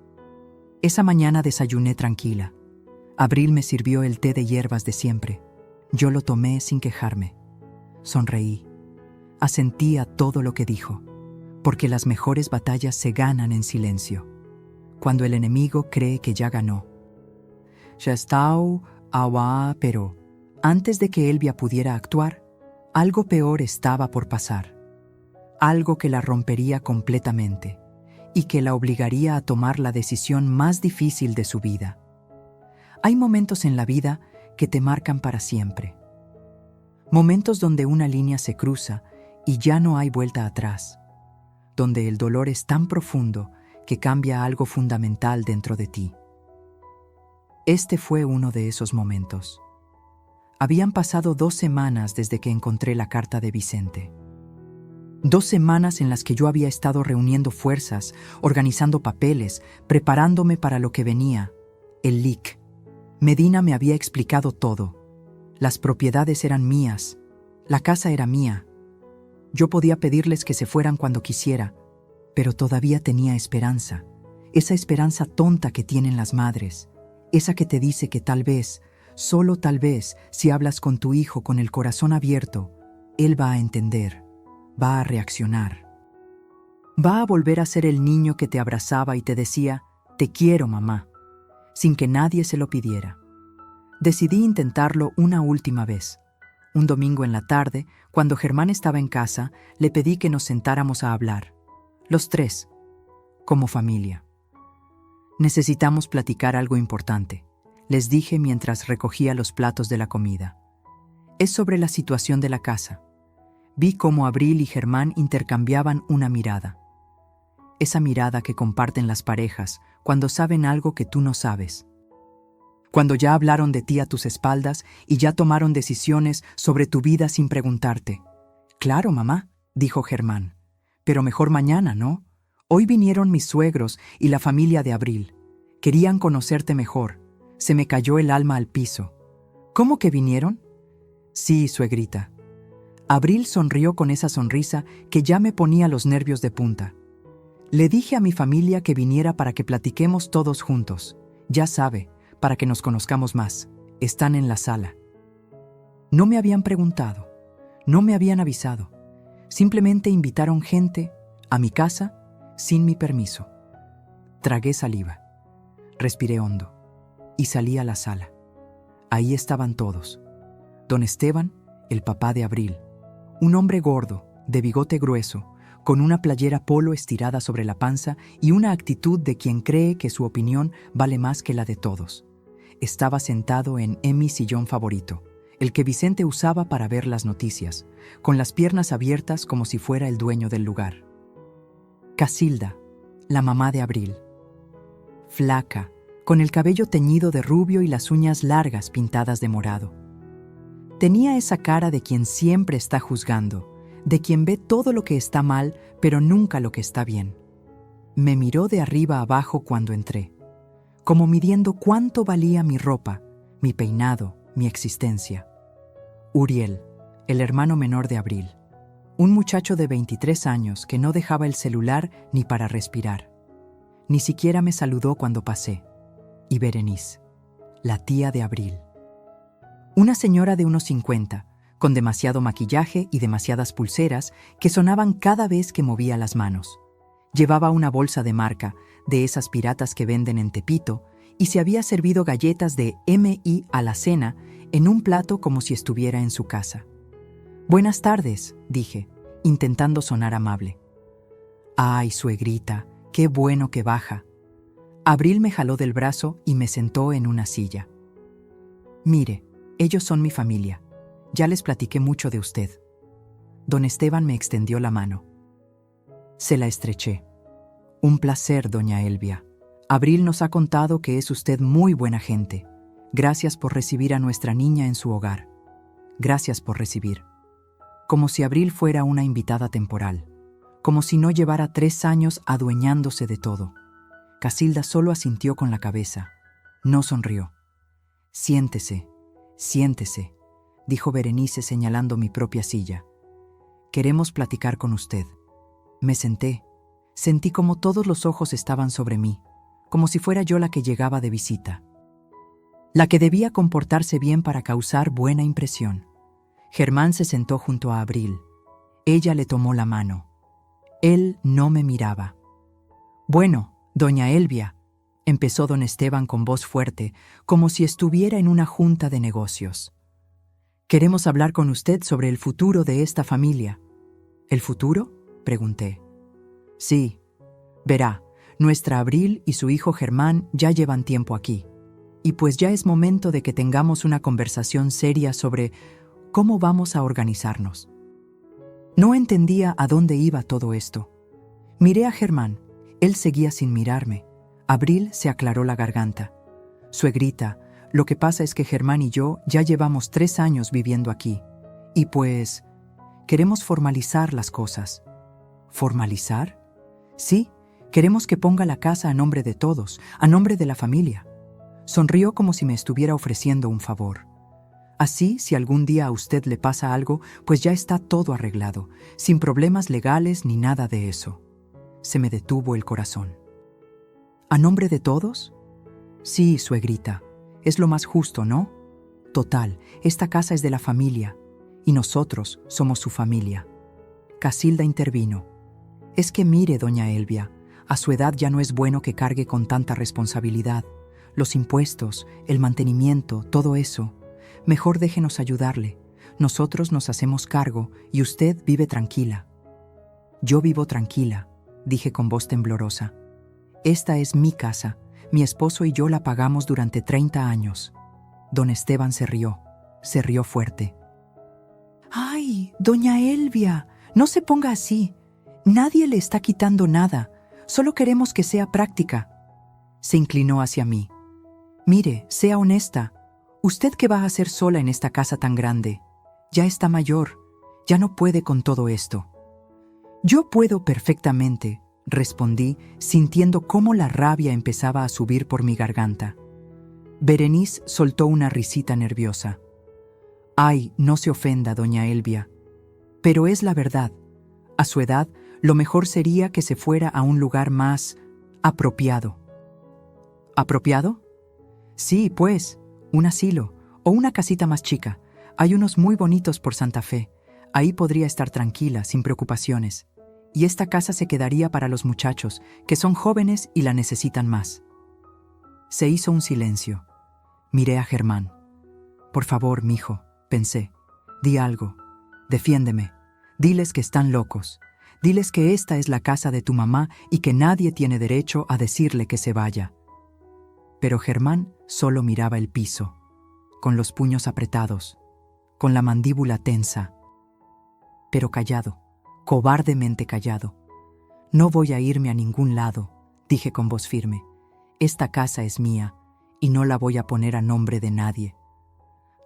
Esa mañana desayuné tranquila. Abril me sirvió el té de hierbas de siempre. Yo lo tomé sin quejarme. Sonreí. Asentí a todo lo que dijo, porque las mejores batallas se ganan en silencio, cuando el enemigo cree que ya ganó. Ya estaba, pero antes de que Elvia pudiera actuar, algo peor estaba por pasar. Algo que la rompería completamente y que la obligaría a tomar la decisión más difícil de su vida. Hay momentos en la vida que te marcan para siempre. Momentos donde una línea se cruza y ya no hay vuelta atrás. Donde el dolor es tan profundo que cambia algo fundamental dentro de ti. Este fue uno de esos momentos. Habían pasado 2 semanas desde que encontré la carta de Vicente. 2 semanas en las que yo había estado reuniendo fuerzas, organizando papeles, preparándome para lo que venía, el LIC. Medina me había explicado todo. Las propiedades eran mías. La casa era mía. Yo podía pedirles que se fueran cuando quisiera, pero todavía tenía esperanza. Esa esperanza tonta que tienen las madres. Esa que te dice que tal vez, solo tal vez, si hablas con tu hijo con el corazón abierto, él va a entender, va a reaccionar. Va a volver a ser el niño que te abrazaba y te decía, «Te quiero, mamá», sin que nadie se lo pidiera. Decidí intentarlo una última vez. Un domingo en la tarde, cuando Germán estaba en casa, le pedí que nos sentáramos a hablar. Los tres, como familia. Necesitamos platicar algo importante, les dije mientras recogía los platos de la comida. Es sobre la situación de la casa. Vi cómo Abril y Germán intercambiaban una mirada. Esa mirada que comparten las parejas cuando saben algo que tú no sabes. Cuando ya hablaron de ti a tus espaldas y ya tomaron decisiones sobre tu vida sin preguntarte. «Claro, mamá», dijo Germán, «pero mejor mañana, ¿no? Hoy vinieron mis suegros y la familia de Abril. Querían conocerte mejor. Se me cayó el alma al piso». «¿Cómo que vinieron?» «Sí, suegrita». Abril sonrió con esa sonrisa que ya me ponía los nervios de punta. Le dije a mi familia que viniera para que platiquemos todos juntos. Ya sabe, para que nos conozcamos más. Están en la sala. No me habían preguntado, no me habían avisado. Simplemente invitaron gente a mi casa sin mi permiso. Tragué saliva, respiré hondo y salí a la sala. Ahí estaban todos. Don Esteban, el papá de Abril, un hombre gordo, de bigote grueso, con una playera polo estirada sobre la panza y una actitud de quien cree que su opinión vale más que la de todos. Estaba sentado en mi sillón favorito, el que Vicente usaba para ver las noticias, con las piernas abiertas como si fuera el dueño del lugar. Casilda, la mamá de Abril. Flaca, con el cabello teñido de rubio y las uñas largas pintadas de morado. Tenía esa cara de quien siempre está juzgando, de quien ve todo lo que está mal, pero nunca lo que está bien. Me miró de arriba abajo cuando entré, como midiendo cuánto valía mi ropa, mi peinado, mi existencia. Uriel, el hermano menor de Abril, un muchacho de 23 años que no dejaba el celular ni para respirar. Ni siquiera me saludó cuando pasé. Y Berenice, la tía de Abril. Una señora de unos 50, con demasiado maquillaje y demasiadas pulseras que sonaban cada vez que movía las manos. Llevaba una bolsa de marca, de esas piratas que venden en Tepito, y se había servido galletas de M.I. a la cena en un plato como si estuviera en su casa. «Buenas tardes», dije, intentando sonar amable. «Ay, suegrita, qué bueno que baja». Abril me jaló del brazo y me sentó en una silla. «Mire, ellos son mi familia. Ya les platiqué mucho de usted». Don Esteban me extendió la mano. Se la estreché. «Un placer, doña Elvia. Abril nos ha contado que es usted muy buena gente. Gracias por recibir a nuestra niña en su hogar. Gracias por recibir». Como si Abril fuera una invitada temporal. Como si no llevara 3 años adueñándose de todo. Casilda solo asintió con la cabeza. No sonrió. «Siéntese, siéntese», dijo Berenice señalando mi propia silla. «Queremos platicar con usted». Me senté. Sentí como todos los ojos estaban sobre mí, como si fuera yo la que llegaba de visita. La que debía comportarse bien para causar buena impresión. Germán se sentó junto a Abril. Ella le tomó la mano. Él no me miraba. «Bueno, doña Elvia», empezó don Esteban con voz fuerte, como si estuviera en una junta de negocios. «Queremos hablar con usted sobre el futuro de esta familia». «¿El futuro?», pregunté. «Sí. Verá, nuestra Abril y su hijo Germán ya llevan tiempo aquí. Y pues ya es momento de que tengamos una conversación seria sobre cómo vamos a organizarnos». No entendía a dónde iba todo esto. Miré a Germán. Él seguía sin mirarme. Abril se aclaró la garganta. «Suegrita, lo que pasa es que Germán y yo ya llevamos 3 años viviendo aquí. Y pues, queremos formalizar las cosas». «¿Formalizar?» «Sí, queremos que ponga la casa a nombre de todos, a nombre de la familia». Sonrió como si me estuviera ofreciendo un favor. Así, si algún día a usted le pasa algo, pues ya está todo arreglado, sin problemas legales ni nada de eso. Se me detuvo el corazón. ¿A nombre de todos? Sí, suegrita. Es lo más justo, ¿no? Total, esta casa es de la familia, y nosotros somos su familia. Casilda intervino. Es que mire, doña Elvia, a su edad ya no es bueno que cargue con tanta responsabilidad. Los impuestos, el mantenimiento, todo eso. Mejor déjenos ayudarle. Nosotros nos hacemos cargo y usted vive tranquila. Yo vivo tranquila, dije con voz temblorosa. Esta es mi casa. Mi esposo y yo la pagamos durante 30 años. Don Esteban se rió fuerte. ¡Ay, doña Elvia! No se ponga así. Nadie le está quitando nada. Solo queremos que sea práctica. Se inclinó hacia mí. Mire, sea honesta. ¿Usted qué va a hacer sola en esta casa tan grande? Ya está mayor. Ya no puede con todo esto. Yo puedo perfectamente, respondí, sintiendo cómo la rabia empezaba a subir por mi garganta. Berenice soltó una risita nerviosa. Ay, no se ofenda, doña Elvia. Pero es la verdad. A su edad, lo mejor sería que se fuera a un lugar más apropiado. ¿Apropiado? Sí, pues, un asilo o una casita más chica. Hay unos muy bonitos por Santa Fe. Ahí podría estar tranquila, sin preocupaciones. Y esta casa se quedaría para los muchachos, que son jóvenes y la necesitan más. Se hizo un silencio. Miré a Germán. Por favor, mijo, pensé. Di algo. Defiéndeme. Diles que están locos. Diles que esta es la casa de tu mamá y que nadie tiene derecho a decirle que se vaya. Pero Germán solo miraba el piso, con los puños apretados, con la mandíbula tensa. Pero callado, cobardemente callado. No voy a irme a ningún lado, dije con voz firme. Esta casa es mía y no la voy a poner a nombre de nadie.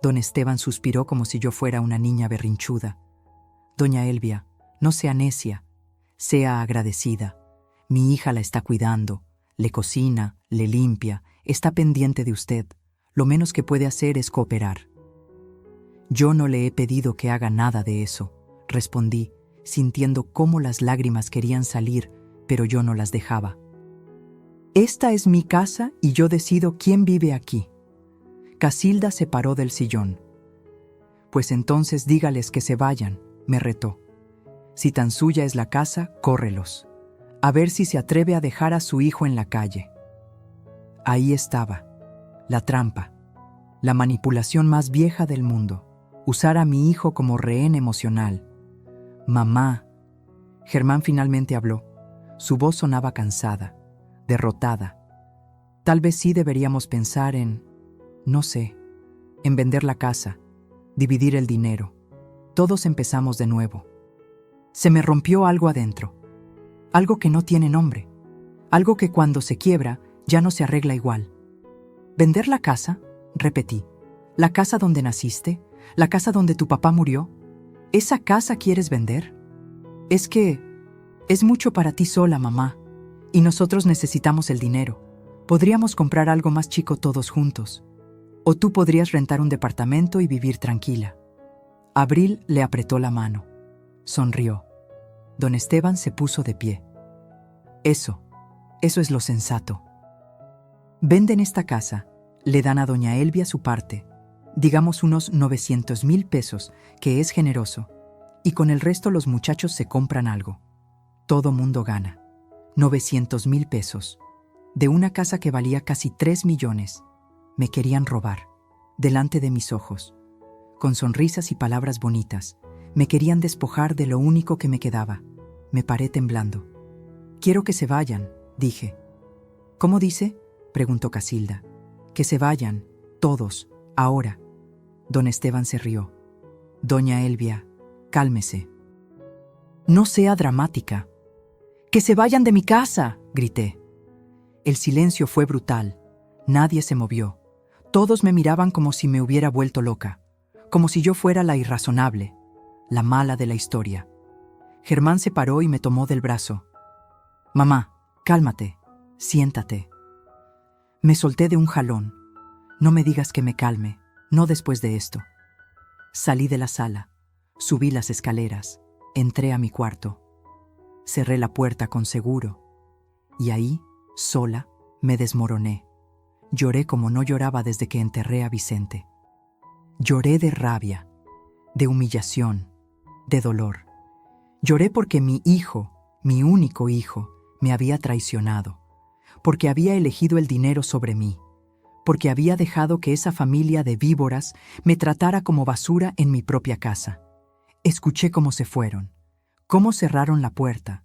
Don Esteban suspiró como si yo fuera una niña berrinchuda. Doña Elvia, no sea necia, sea agradecida. Mi hija la está cuidando, le cocina, le limpia, está pendiente de usted. Lo menos que puede hacer es cooperar. Yo no le he pedido que haga nada de eso, respondí, sintiendo cómo las lágrimas querían salir, pero yo no las dejaba. Esta es mi casa y yo decido quién vive aquí. Casilda se paró del sillón. Pues entonces dígales que se vayan, me retó. Si tan suya es la casa, córrelos. A ver si se atreve a dejar a su hijo en la calle. Ahí estaba, la trampa, la manipulación más vieja del mundo. Usar a mi hijo como rehén emocional. Mamá. Germán finalmente habló. Su voz sonaba cansada, derrotada. Tal vez sí deberíamos pensar en, no sé, en vender la casa, dividir el dinero. Todos empezamos de nuevo. Se me rompió algo adentro. Algo que no tiene nombre. Algo que cuando se quiebra ya no se arregla igual. ¿Vender la casa? Repetí. ¿La casa donde naciste? ¿La casa donde tu papá murió? ¿Esa casa quieres vender? Es que es mucho para ti sola, mamá, y nosotros necesitamos el dinero. Podríamos comprar algo más chico todos juntos. O tú podrías rentar un departamento y vivir tranquila. Abril le apretó la mano. Sonrió. Don Esteban se puso de pie. Eso es lo sensato. Venden esta casa, le dan a doña Elvia su parte, digamos unos 900,000 pesos, que es generoso, y con el resto los muchachos se compran algo. Todo mundo gana. 900,000 pesos. De una casa que valía casi 3 millones. Me querían robar, delante de mis ojos. Con sonrisas y palabras bonitas, me querían despojar de lo único que me quedaba. Me paré temblando. Quiero que se vayan, dije. ¿Cómo dice? Preguntó Casilda. Que se vayan, todos, ahora. Don Esteban se rió. Doña Elvia, cálmese. No sea dramática. ¡Que se vayan de mi casa!, grité. El silencio fue brutal. Nadie se movió. Todos me miraban como si me hubiera vuelto loca, como si yo fuera la irrazonable, la mala de la historia. Germán se paró y me tomó del brazo. Mamá, cálmate, siéntate. Me solté de un jalón. No me digas que me calme, no después de esto. Salí de la sala, subí las escaleras, entré a mi cuarto, cerré la puerta con seguro y ahí, sola, me desmoroné. Lloré como no lloraba desde que enterré a Vicente. Lloré de rabia, de humillación, de dolor. Lloré porque mi hijo, mi único hijo, me había traicionado, porque había elegido el dinero sobre mí, porque había dejado que esa familia de víboras me tratara como basura en mi propia casa. Escuché cómo se fueron, cómo cerraron la puerta,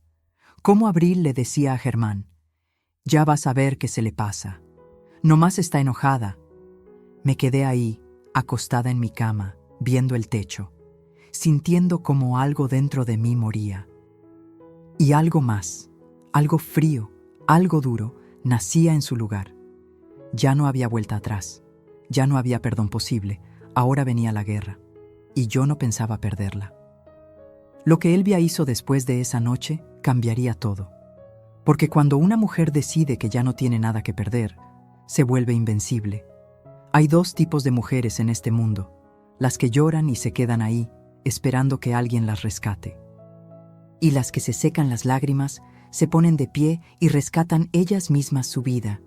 cómo Abril le decía a Germán: «Ya vas a ver qué se le pasa. Nomás está enojada». Me quedé ahí, acostada en mi cama, viendo el techo, sintiendo como algo dentro de mí moría. Y algo más, algo frío, algo duro, nacía en su lugar. Ya no había vuelta atrás, ya no había perdón posible, ahora venía la guerra, y yo no pensaba perderla. Lo que Elvia hizo después de esa noche cambiaría todo, porque cuando una mujer decide que ya no tiene nada que perder, se vuelve invencible. Hay dos tipos de mujeres en este mundo: las que lloran y se quedan ahí, esperando que alguien las rescate, y las que se secan las lágrimas, se ponen de pie y rescatan ellas mismas su vida.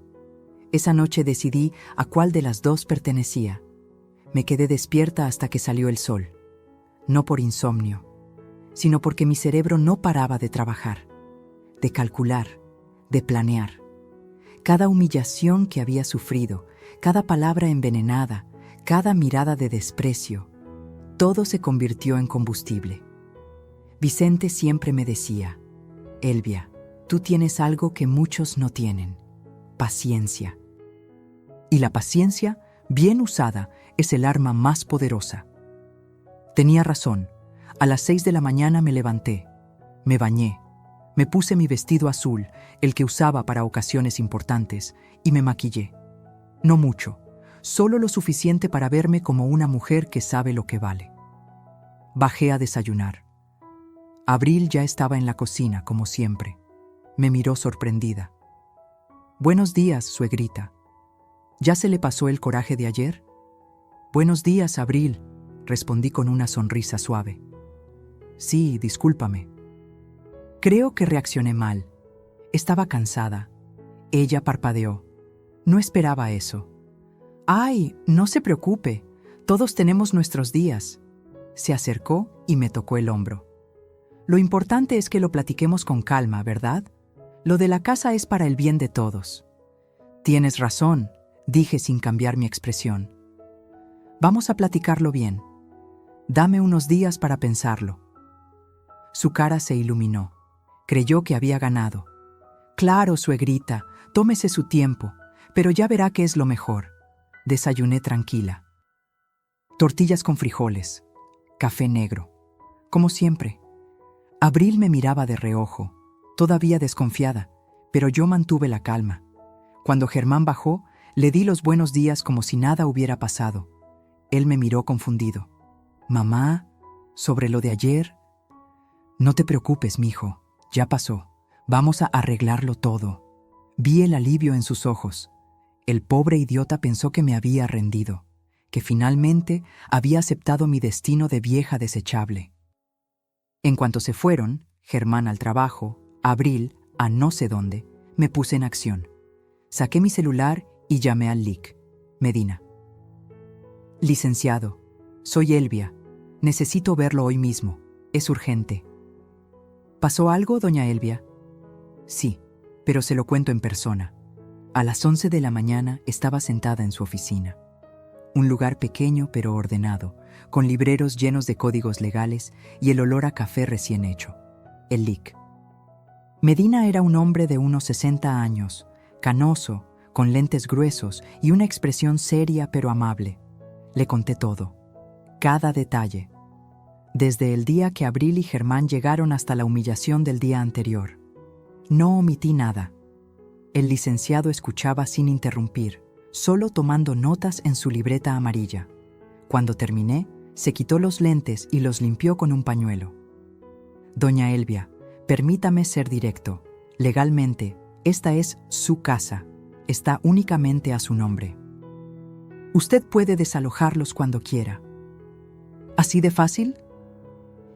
Esa noche decidí a cuál de las dos pertenecía. Me quedé despierta hasta que salió el sol, no por insomnio, sino porque mi cerebro no paraba de trabajar, de calcular, de planear. Cada humillación que había sufrido, cada palabra envenenada, cada mirada de desprecio, todo se convirtió en combustible. Vicente siempre me decía: «Elvia, tú tienes algo que muchos no tienen: paciencia». Y la paciencia, bien usada, es el arma más poderosa. Tenía razón. A las 6 de la mañana me levanté, me bañé, me puse mi vestido azul, el que usaba para ocasiones importantes, y me maquillé. No mucho, solo lo suficiente para verme como una mujer que sabe lo que vale. Bajé a desayunar. Abril ya estaba en la cocina, como siempre. Me miró sorprendida. «Buenos días, suegrita. ¿Ya se le pasó el coraje de ayer?» «Buenos días, Abril», respondí con una sonrisa suave. «Sí, discúlpame». Creo que reaccioné mal. Estaba cansada. Ella parpadeó. No esperaba eso. «Ay, no se preocupe. Todos tenemos nuestros días». Se acercó y me tocó el hombro. «Lo importante es que lo platiquemos con calma, ¿verdad? Lo de la casa es para el bien de todos». «Tienes razón», dije sin cambiar mi expresión. «Vamos a platicarlo bien. Dame unos días para pensarlo». Su cara se iluminó. Creyó que había ganado. «Claro, suegrita, tómese su tiempo, pero ya verá que es lo mejor». Desayuné tranquila. Tortillas con frijoles, café negro, como siempre. Abril me miraba de reojo, todavía desconfiada, pero yo mantuve la calma. Cuando Germán bajó, le di los buenos días como si nada hubiera pasado. Él me miró confundido. «Mamá, ¿sobre lo de ayer?» «No te preocupes, mijo, ya pasó. Vamos a arreglarlo todo». Vi el alivio en sus ojos. El pobre idiota pensó que me había rendido, que finalmente había aceptado mi destino de vieja desechable. En cuanto se fueron, Germán al trabajo, Abril a no sé dónde, me puse en acción. Saqué mi celular y llamé al LIC. Medina. «Licenciado, soy Elvia. Necesito verlo hoy mismo. Es urgente». «¿Pasó algo, doña Elvia?» «Sí, pero se lo cuento en persona». A las 11 de la mañana estaba sentada en su oficina. Un lugar pequeño pero ordenado, con libreros llenos de códigos legales y el olor a café recién hecho. El LIC. Medina era un hombre de unos 60 años, canoso, con lentes gruesos y una expresión seria pero amable. Le conté todo, cada detalle, desde el día que Abril y Germán llegaron hasta la humillación del día anterior. No omití nada. El licenciado escuchaba sin interrumpir, solo tomando notas en su libreta amarilla. Cuando terminé, se quitó los lentes y los limpió con un pañuelo. «Doña Elvia, permítame ser directo. Legalmente, esta es su casa. Está únicamente a su nombre. Usted puede desalojarlos cuando quiera». ¿Así de fácil?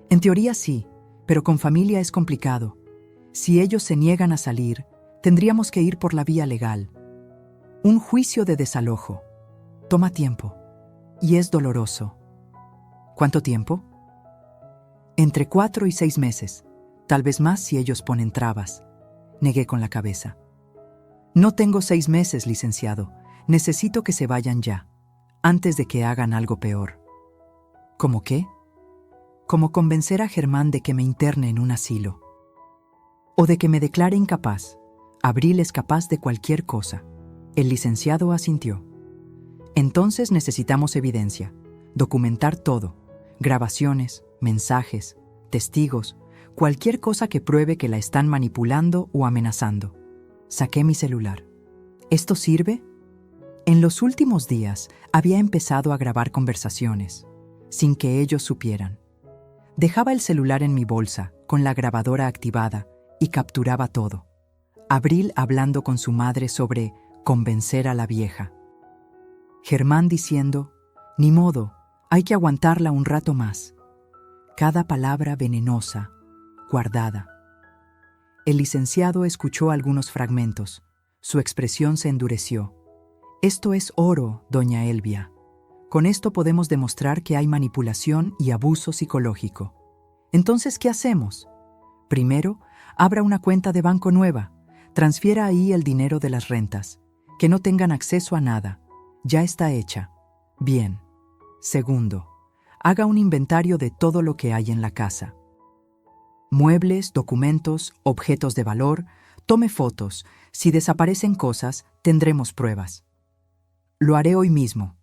En teoría sí, pero con familia es complicado. Si ellos se niegan a salir, tendríamos que ir por la vía legal. Un juicio de desalojo. Toma tiempo. Y es doloroso. ¿Cuánto tiempo? Entre 4 y 6 meses. Tal vez más si ellos ponen trabas. Negué con la cabeza. No tengo 6 meses, licenciado. Necesito que se vayan ya, antes de que hagan algo peor. ¿Cómo qué? Como convencer a Germán de que me interne en un asilo. O de que me declare incapaz. Abril es capaz de cualquier cosa. El licenciado asintió. Entonces necesitamos evidencia. Documentar todo. Grabaciones, mensajes, testigos, cualquier cosa que pruebe que la están manipulando o amenazando. Saqué mi celular. ¿Esto sirve? En los últimos días había empezado a grabar conversaciones, sin que ellos supieran. Dejaba el celular en mi bolsa, con la grabadora activada, y capturaba todo. Abril hablando con su madre sobre convencer a la vieja. Germán diciendo, ni modo, hay que aguantarla un rato más. Cada palabra venenosa, guardada. El licenciado escuchó algunos fragmentos. Su expresión se endureció. Esto es oro, doña Elvia. Con esto podemos demostrar que hay manipulación y abuso psicológico. Entonces, ¿qué hacemos? Primero, abra una cuenta de banco nueva. Transfiera ahí el dinero de las rentas. Que no tengan acceso a nada. Ya está hecha. Bien. Segundo, haga un inventario de todo lo que hay en la casa. Muebles, documentos, objetos de valor, tome fotos. Si desaparecen cosas, tendremos pruebas. Lo haré hoy mismo.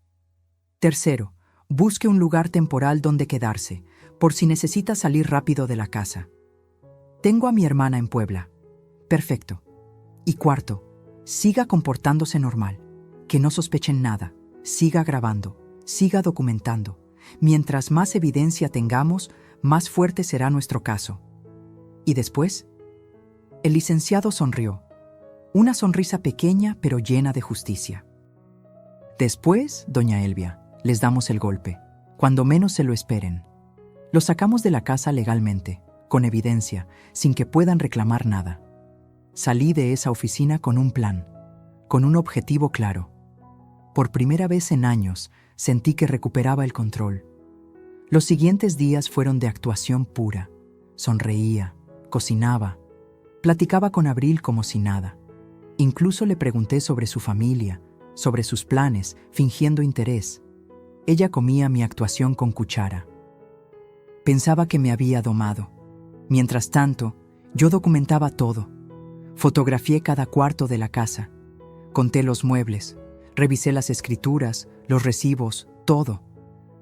Tercero, busque un lugar temporal donde quedarse, por si necesita salir rápido de la casa. Tengo a mi hermana en Puebla. Perfecto. Y cuarto, siga comportándose normal, que no sospechen nada, siga grabando, siga documentando. Mientras más evidencia tengamos, más fuerte será nuestro caso. ¿Y después? El licenciado sonrió. Una sonrisa pequeña pero llena de justicia. Después, doña Elvia, les damos el golpe, cuando menos se lo esperen. Los sacamos de la casa legalmente, con evidencia, sin que puedan reclamar nada. Salí de esa oficina con un plan, con un objetivo claro. Por primera vez en años, sentí que recuperaba el control. Los siguientes días fueron de actuación pura. Sonreía, cocinaba, platicaba con Abril como si nada. Incluso le pregunté sobre su familia, sobre sus planes, fingiendo interés. Ella comía mi actuación con cuchara. Pensaba que me había domado. Mientras tanto, yo documentaba todo. Fotografié cada cuarto de la casa. Conté los muebles, revisé las escrituras, los recibos, todo.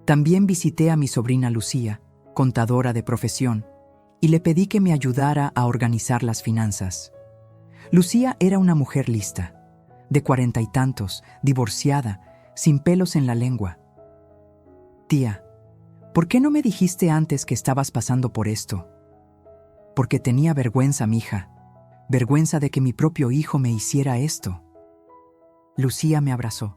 También visité a mi sobrina Lucía, contadora de profesión, y le pedí que me ayudara a organizar las finanzas. Lucía era una mujer lista, de 40 y tantos, divorciada, sin pelos en la lengua. Tía, ¿por qué no me dijiste antes que estabas pasando por esto? Porque tenía vergüenza, mija. Vergüenza de que mi propio hijo me hiciera esto. Lucía me abrazó.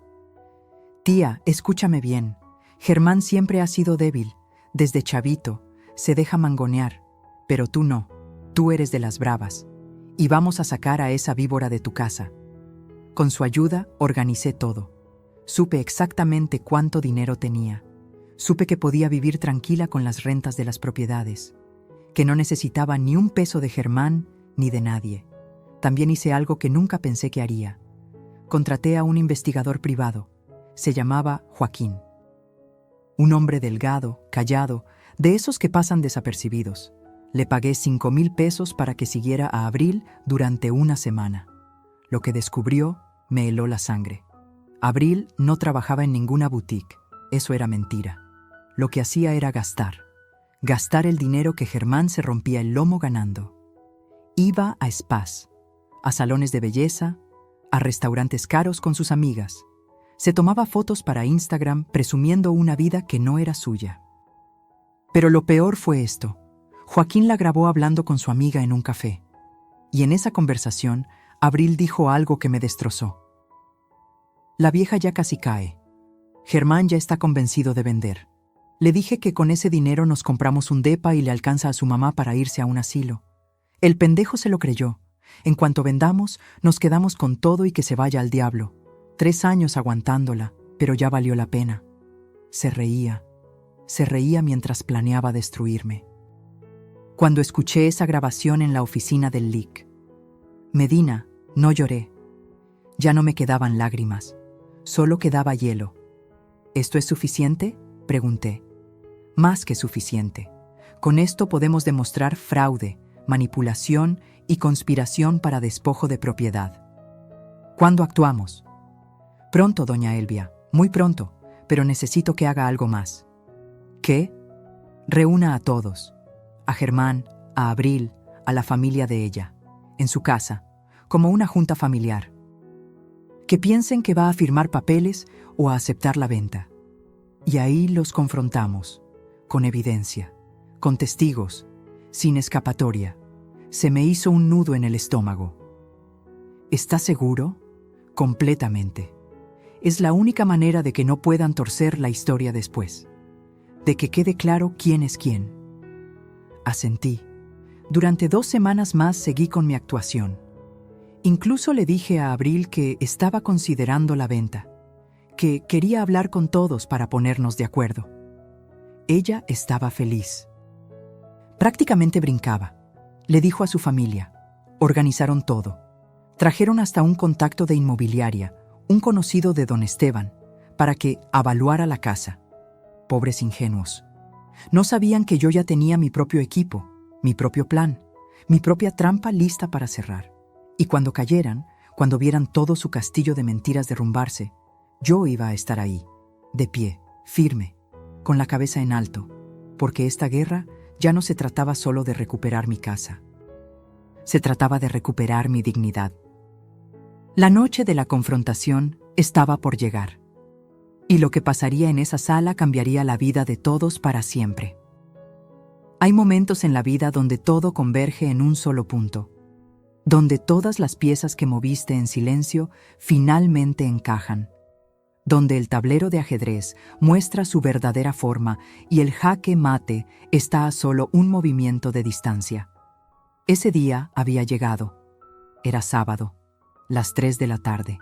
Tía, escúchame bien. Germán siempre ha sido débil. Desde chavito, se deja mangonear. Pero tú no. Tú eres de las bravas. Y vamos a sacar a esa víbora de tu casa. Con su ayuda, organicé todo. Supe exactamente cuánto dinero tenía. Supe que podía vivir tranquila con las rentas de las propiedades. Que no necesitaba ni un peso de Germán ni de nadie. También hice algo que nunca pensé que haría. Contraté a un investigador privado. Se llamaba Joaquín. Un hombre delgado, callado, de esos que pasan desapercibidos. Le pagué 5,000 pesos para que siguiera a Abril durante una semana. Lo que descubrió me heló la sangre. Abril no trabajaba en ninguna boutique. Eso era mentira. Lo que hacía era gastar. Gastar el dinero que Germán se rompía el lomo ganando. Iba a spas, a salones de belleza, a restaurantes caros con sus amigas. Se tomaba fotos para Instagram presumiendo una vida que no era suya. Pero lo peor fue esto. Joaquín la grabó hablando con su amiga en un café. Y en esa conversación, Abril dijo algo que me destrozó. La vieja ya casi cae. Germán ya está convencido de vender. Le dije que con ese dinero nos compramos un depa y le alcanza a su mamá para irse a un asilo. El pendejo se lo creyó. En cuanto vendamos, nos quedamos con todo y que se vaya al diablo. 3 años aguantándola, pero ya valió la pena. Se reía mientras planeaba destruirme. Cuando escuché esa grabación en la oficina del LIC, Medina, no lloré. Ya no me quedaban lágrimas, solo quedaba hielo. ¿Esto es suficiente?, pregunté. Más que suficiente. Con esto podemos demostrar fraude, manipulación y conspiración para despojo de propiedad. ¿Cuándo actuamos? Pronto, doña Elvia, muy pronto, pero necesito que haga algo más. ¿Qué? Reúna a todos. A Germán, a Abril, a la familia de ella, en su casa, como una junta familiar. Que piensen que va a firmar papeles o a aceptar la venta. Y ahí los confrontamos, con evidencia, con testigos, sin escapatoria. Se me hizo un nudo en el estómago. ¿Está seguro? Completamente. Es la única manera de que no puedan torcer la historia después. De que quede claro quién es quién. Asentí. Durante 2 semanas más seguí con mi actuación. Incluso le dije a Abril que estaba considerando la venta, que quería hablar con todos para ponernos de acuerdo. Ella estaba feliz. Prácticamente brincaba. Le dijo a su familia. Organizaron todo. Trajeron hasta un contacto de inmobiliaria, un conocido de don Esteban, para que avaluara la casa. Pobres ingenuos. No sabían que yo ya tenía mi propio equipo, mi propio plan, mi propia trampa lista para cerrar. Y cuando cayeran, cuando vieran todo su castillo de mentiras derrumbarse, yo iba a estar ahí, de pie, firme, con la cabeza en alto, porque esta guerra ya no se trataba solo de recuperar mi casa. Se trataba de recuperar mi dignidad. La noche de la confrontación estaba por llegar. Y lo que pasaría en esa sala cambiaría la vida de todos para siempre. Hay momentos en la vida donde todo converge en un solo punto, donde todas las piezas que moviste en silencio finalmente encajan, donde el tablero de ajedrez muestra su verdadera forma y el jaque mate está a solo un movimiento de distancia. Ese día había llegado. Era sábado, las 3 de la tarde.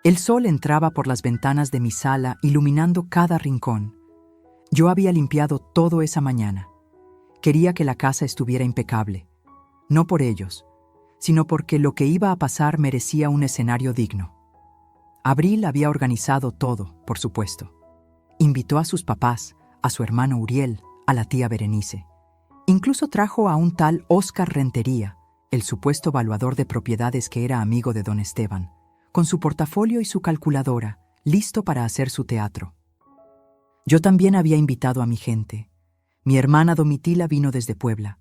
El sol entraba por las ventanas de mi sala, iluminando cada rincón. Yo había limpiado todo esa mañana. Quería que la casa estuviera impecable, no por ellos, sino porque lo que iba a pasar merecía un escenario digno. Abril había organizado todo, por supuesto. Invitó a sus papás, a su hermano Uriel, a la tía Berenice. Incluso trajo a un tal Óscar Rentería, el supuesto valuador de propiedades que era amigo de don Esteban, con su portafolio y su calculadora, listo para hacer su teatro. Yo también había invitado a mi gente. Mi hermana Domitila vino desde Puebla.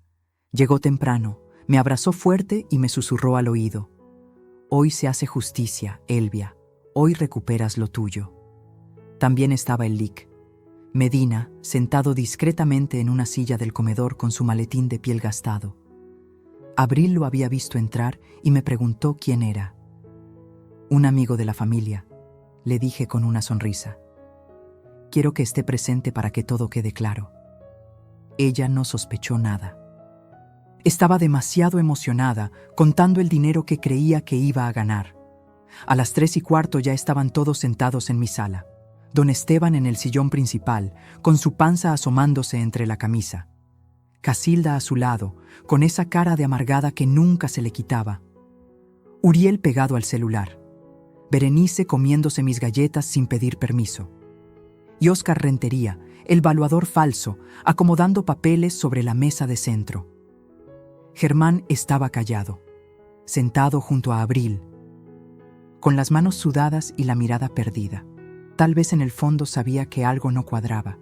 Llegó temprano, me abrazó fuerte y me susurró al oído. Hoy se hace justicia, Elvia. Hoy recuperas lo tuyo. También estaba el LIC. Medina, sentado discretamente en una silla del comedor con su maletín de piel gastado. Abril lo había visto entrar y me preguntó quién era. Un amigo de la familia, le dije con una sonrisa. Quiero que esté presente para que todo quede claro. Ella no sospechó nada. Estaba demasiado emocionada, contando el dinero que creía que iba a ganar. A las 3:15 ya estaban todos sentados en mi sala. Don Esteban en el sillón principal, con su panza asomándose entre la camisa. Casilda a su lado, con esa cara de amargada que nunca se le quitaba. Uriel pegado al celular. Berenice comiéndose mis galletas sin pedir permiso. Y Óscar Rentería, el valuador falso, acomodando papeles sobre la mesa de centro. Germán estaba callado, sentado junto a Abril, con las manos sudadas y la mirada perdida. Tal vez en el fondo sabía que algo no cuadraba.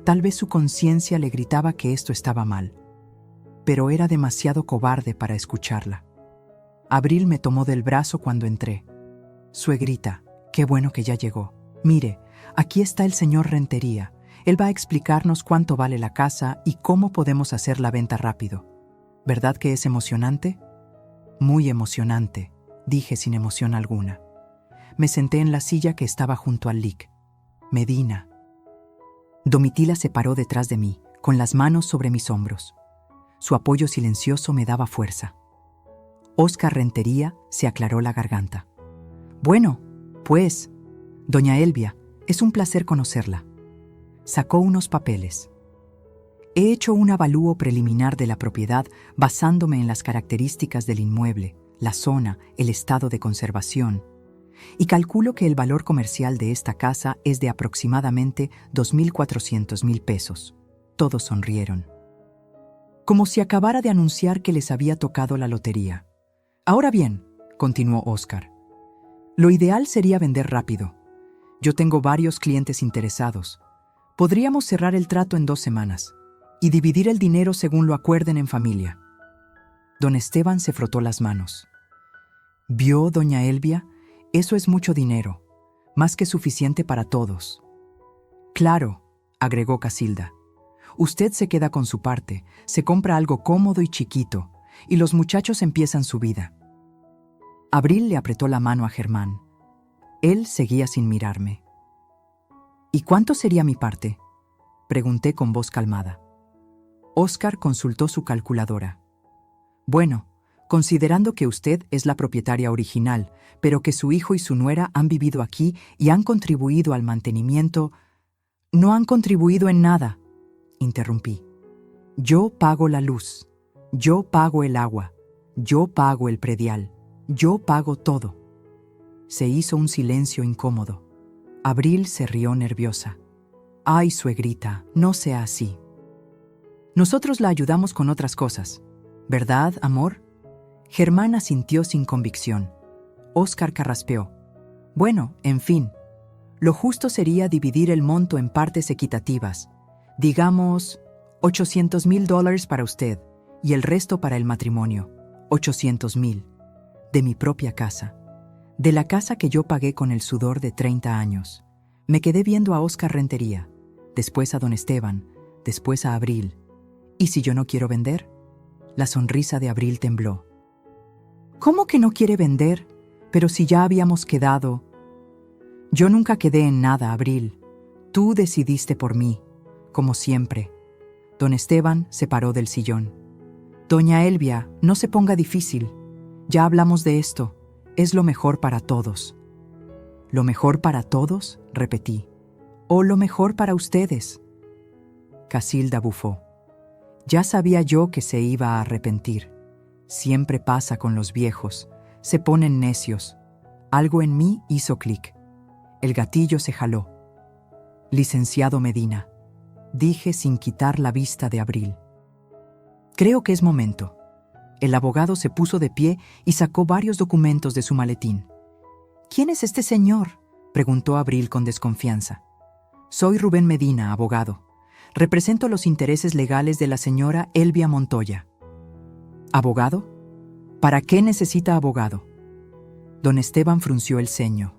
Tal vez su conciencia le gritaba que esto estaba mal. Pero era demasiado cobarde para escucharla. Abril me tomó del brazo cuando entré. Suegrita, qué bueno que ya llegó. Mire, aquí está el señor Rentería. Él va a explicarnos cuánto vale la casa y cómo podemos hacer la venta rápido. ¿Verdad que es emocionante? Muy emocionante, dije sin emoción alguna. Me senté en la silla que estaba junto al LIC. Medina. Domitila se paró detrás de mí, con las manos sobre mis hombros. Su apoyo silencioso me daba fuerza. Óscar Rentería se aclaró la garganta. Bueno, pues, doña Elvia, es un placer conocerla. Sacó unos papeles. He hecho un avalúo preliminar de la propiedad basándome en las características del inmueble, la zona, el estado de conservación, y calculo que el valor comercial de esta casa es de aproximadamente 2.400.000 pesos. Todos sonrieron. Como si acabara de anunciar que les había tocado la lotería. Ahora bien, continuó Óscar, lo ideal sería vender rápido. Yo tengo varios clientes interesados. Podríamos cerrar el trato en 2 semanas y dividir el dinero según lo acuerden en familia. Don Esteban se frotó las manos. ¿Vio, doña Elvia? Eso es mucho dinero, más que suficiente para todos. Claro, agregó Casilda. Usted se queda con su parte, se compra algo cómodo y chiquito, y los muchachos empiezan su vida. Abril le apretó la mano a Germán. Él seguía sin mirarme. ¿Y cuánto sería mi parte?, pregunté con voz calmada. Óscar consultó su calculadora. Bueno, considerando que usted es la propietaria original, pero que su hijo y su nuera han vivido aquí y han contribuido al mantenimiento... No han contribuido en nada, interrumpí. Yo pago la luz, yo pago el agua, yo pago el predial, yo pago todo. Se hizo un silencio incómodo. Abril se rió nerviosa. Ay, suegrita, no sea así. Nosotros la ayudamos con otras cosas, ¿verdad, amor? Germán asintió sin convicción. Óscar carraspeó. Bueno, en fin, lo justo sería dividir el monto en partes equitativas. Digamos, $800.000 para usted y el resto para el matrimonio. 800.000. De mi propia casa. De la casa que yo pagué con el sudor de 30 años. Me quedé viendo a Óscar Rentería, después a don Esteban, después a Abril. ¿Y si yo no quiero vender? La sonrisa de Abril tembló. ¿Cómo que no quiere vender? Pero si ya habíamos quedado... Yo nunca quedé en nada, Abril. Tú decidiste por mí, como siempre. Don Esteban se paró del sillón. Doña Elvia, no se ponga difícil. Ya hablamos de esto. Es lo mejor para todos. ¿Lo mejor para todos?, repetí. ¿O lo mejor para ustedes? Casilda bufó. Ya sabía yo que se iba a arrepentir. Siempre pasa con los viejos. Se ponen necios. Algo en mí hizo clic. El gatillo se jaló. Licenciado Medina, dije sin quitar la vista de Abril. Creo que es momento. El abogado se puso de pie y sacó varios documentos de su maletín. ¿Quién es este señor?, preguntó Abril con desconfianza. Soy Rubén Medina, abogado. Represento los intereses legales de la señora Elvia Montoya. ¿Abogado? ¿Para qué necesita abogado? Don Esteban frunció el ceño.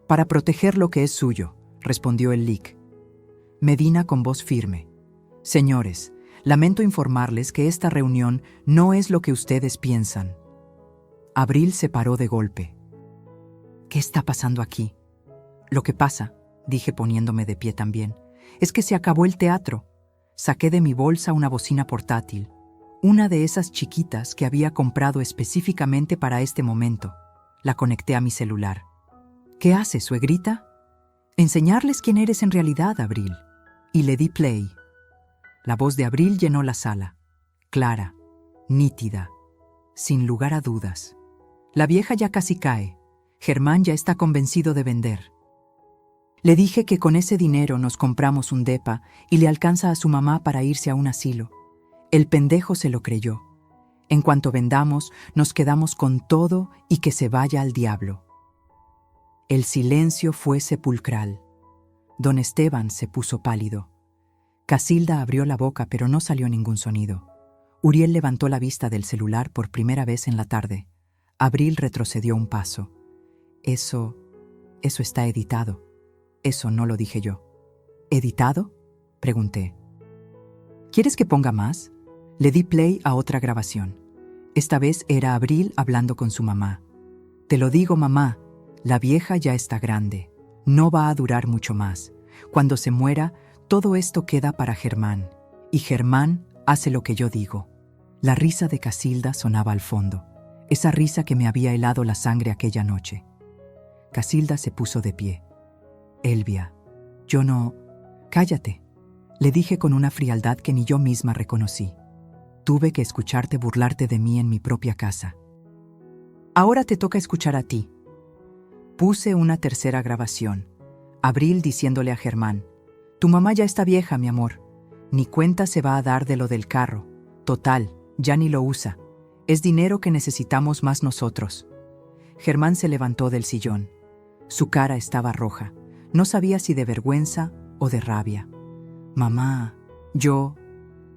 Para proteger lo que es suyo, respondió el lic. Medina con voz firme. Señores, lamento informarles que esta reunión no es lo que ustedes piensan. Abril se paró de golpe. ¿Qué está pasando aquí? Lo que pasa, dije poniéndome de pie también, es que se acabó el teatro. Saqué de mi bolsa una bocina portátil, una de esas chiquitas que había comprado específicamente para este momento. La conecté a mi celular. ¿Qué hace, suegrita? Enseñarles quién eres en realidad, Abril. Y le di play. La voz de Abril llenó la sala. Clara, nítida, sin lugar a dudas. La vieja ya casi cae. Germán ya está convencido de vender. Le dije que con ese dinero nos compramos un depa y le alcanza a su mamá para irse a un asilo. El pendejo se lo creyó. En cuanto vendamos, nos quedamos con todo y que se vaya al diablo. El silencio fue sepulcral. Don Esteban se puso pálido. Casilda abrió la boca, pero no salió ningún sonido. Uriel levantó la vista del celular por primera vez en la tarde. Abril retrocedió un paso. Eso está editado. Eso no lo dije yo. ¿Editado?, pregunté. ¿Quieres que ponga más? Le di play a otra grabación. Esta vez era Abril hablando con su mamá. Te lo digo, mamá, la vieja ya está grande. No va a durar mucho más. Cuando se muera, Todo esto queda para Germán, y Germán hace lo que yo digo. La risa de Casilda sonaba al fondo, esa risa que me había helado la sangre aquella noche. Casilda se puso de pie. Elvia, yo no... Cállate, le dije con una frialdad que ni yo misma reconocí. Tuve que escucharte burlarte de mí en mi propia casa. Ahora te toca escuchar a ti. Puse una tercera grabación. Abril diciéndole a Germán: tu mamá ya está vieja, mi amor. Ni cuenta se va a dar de lo del carro. Total, ya ni lo usa. Es dinero que necesitamos más nosotros. Germán se levantó del sillón. Su cara estaba roja. No sabía si de vergüenza o de rabia. Mamá,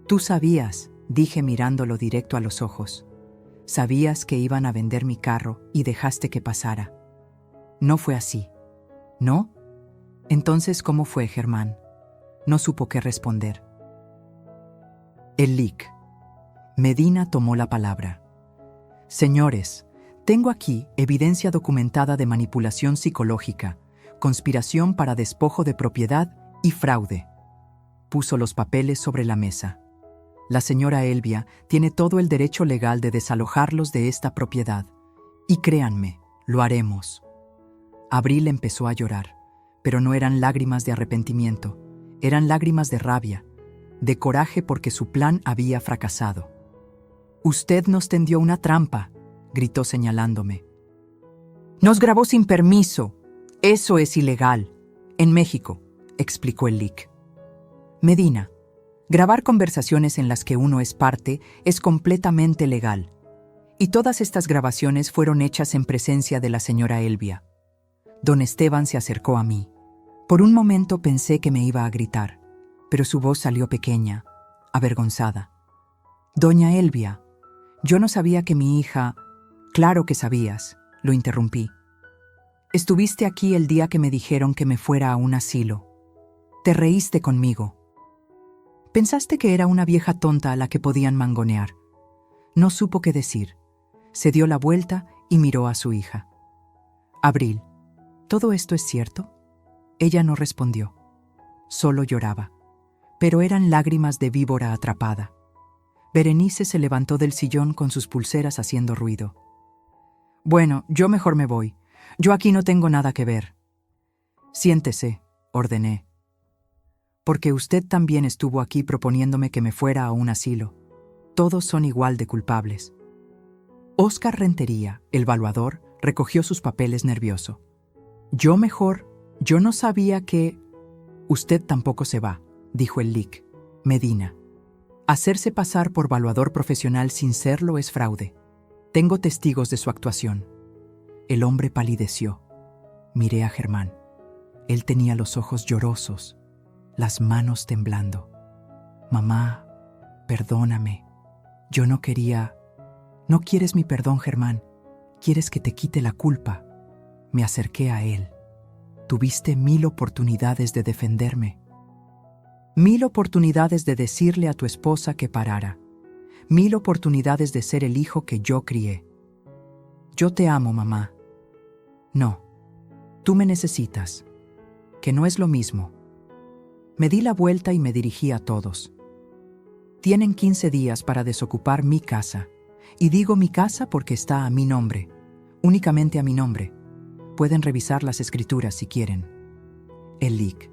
tú sabías, dije mirándolo directo a los ojos. Sabías que iban a vender mi carro y dejaste que pasara. No fue así. ¿No? Entonces, ¿cómo fue, Germán? No supo qué responder. El lic. Medina tomó la palabra. Señores, tengo aquí evidencia documentada de manipulación psicológica, conspiración para despojo de propiedad y fraude. Puso los papeles sobre la mesa. La señora Elvia tiene todo el derecho legal de desalojarlos de esta propiedad. Y créanme, lo haremos. Abril empezó a llorar, pero no eran lágrimas de arrepentimiento, eran lágrimas de rabia, de coraje porque su plan había fracasado. «Usted nos tendió una trampa», gritó señalándome. «Nos grabó sin permiso. Eso es ilegal. En México», explicó el lic. Medina, grabar conversaciones en las que uno es parte es completamente legal. Y todas estas grabaciones fueron hechas en presencia de la señora Elvia. Don Esteban se acercó a mí. Por un momento pensé que me iba a gritar, pero su voz salió pequeña, avergonzada. «Doña Elvia, yo no sabía que mi hija...» «Claro que sabías», lo interrumpí. «Estuviste aquí el día que me dijeron que me fuera a un asilo. Te reíste conmigo. Pensaste que era una vieja tonta a la que podían mangonear». No supo qué decir. Se dio la vuelta y miró a su hija. «Abril, ¿todo esto es cierto?» Ella no respondió. Solo lloraba. Pero eran lágrimas de víbora atrapada. Berenice se levantó del sillón con sus pulseras haciendo ruido. «Bueno, yo mejor me voy. Yo aquí no tengo nada que ver». «Siéntese», ordené. «Porque usted también estuvo aquí proponiéndome que me fuera a un asilo. Todos son igual de culpables». Óscar Rentería, el valuador, recogió sus papeles nervioso. «Yo no sabía que...» «Usted tampoco se va», dijo el lic. «Medina. Hacerse pasar por valuador profesional sin serlo es fraude. Tengo testigos de su actuación». El hombre palideció. Miré a Germán. Él tenía los ojos llorosos, las manos temblando. «Mamá, perdóname. Yo no quería...» «No quieres mi perdón, Germán. Quieres que te quite la culpa». Me acerqué a él. «Tuviste 1000 oportunidades de defenderme. 1000 oportunidades de decirle a tu esposa que parara. 1000 oportunidades de ser el hijo que yo crié. Yo te amo, mamá. No, tú me necesitas, que no es lo mismo». Me di la vuelta y me dirigí a todos. «Tienen 15 días para desocupar mi casa. Y digo mi casa porque está a mi nombre, únicamente a mi nombre. Pueden revisar las escrituras si quieren». El lic.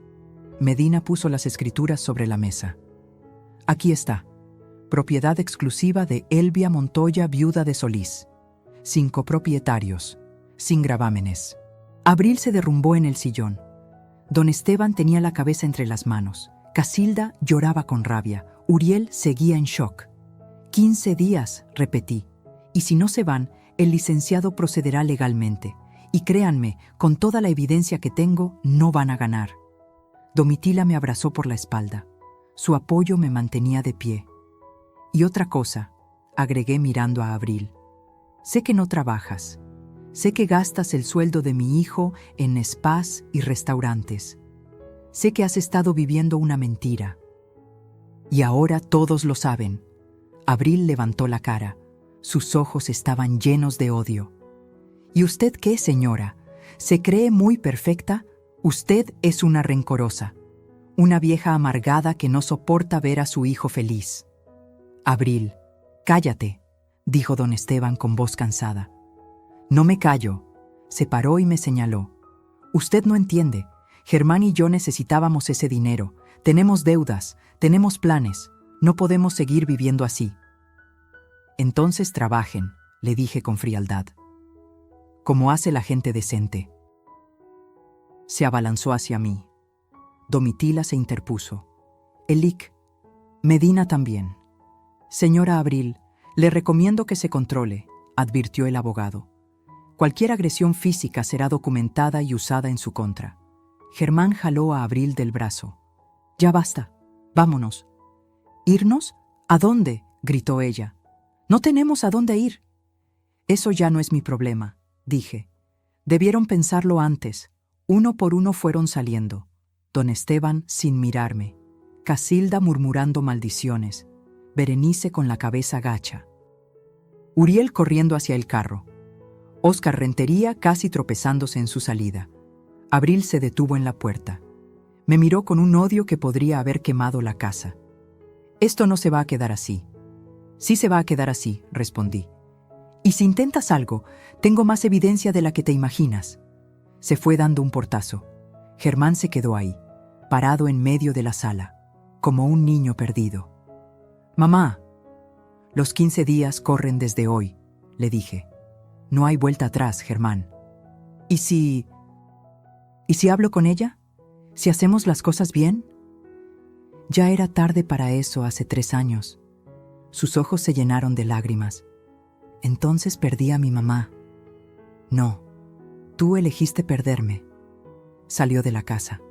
Medina puso las escrituras sobre la mesa. «Aquí está. Propiedad exclusiva de Elvia Montoya, viuda de Solís. Sin copropietarios. Sin gravámenes». Abril se derrumbó en el sillón. Don Esteban tenía la cabeza entre las manos. Casilda lloraba con rabia. Uriel seguía en shock. 15 días, repetí. Y si no se van, el licenciado procederá legalmente. Y créanme, con toda la evidencia que tengo, no van a ganar. Domitila me abrazó por la espalda. Su apoyo me mantenía de pie. «Y otra cosa», agregué mirando a Abril. «Sé que no trabajas. Sé que gastas el sueldo de mi hijo en spas y restaurantes. Sé que has estado viviendo una mentira. Y ahora todos lo saben». Abril levantó la cara. Sus ojos estaban llenos de odio. «¿Y usted qué, señora? ¿Se cree muy perfecta? Usted es una rencorosa. una vieja amargada que no soporta ver a su hijo feliz. Abril, cállate, dijo don Esteban con voz cansada. No me callo. Se paró y me señaló. Usted no entiende. Germán y yo necesitábamos ese dinero. Tenemos deudas, tenemos planes. No podemos seguir viviendo así. Entonces trabajen, le dije con frialdad. Como hace la gente decente. Se abalanzó hacia mí. Domitila se interpuso. Elic, Medina también. Señora Abril, le recomiendo que se controle, advirtió el abogado. Cualquier agresión física será documentada y usada en su contra. Germán jaló a Abril del brazo. Ya basta, vámonos. ¿Irnos? ¿A dónde?, gritó ella. No tenemos a dónde ir. Eso ya no es mi problema, dije. Debieron pensarlo antes. Uno por uno fueron saliendo. Don Esteban sin mirarme. Casilda murmurando maldiciones. Berenice con la cabeza gacha. Uriel corriendo hacia el carro. Óscar Rentería casi tropezándose en su salida. Abril se detuvo en la puerta. Me miró con un odio que podría haber quemado la casa. Esto no se va a quedar así. Sí se va a quedar así, respondí. Y si intentas algo, tengo más evidencia de la que te imaginas. Se fue dando un portazo. Germán se quedó ahí, parado en medio de la sala, como un niño perdido. Mamá, los 15 días corren desde hoy, le dije. No hay vuelta atrás, Germán. ¿Y si hablo con ella? ¿Si hacemos las cosas bien? Ya era tarde para eso hace 3 años. Sus ojos se llenaron de lágrimas. Entonces perdí a mi mamá. No, tú elegiste perderme. Salió de la casa.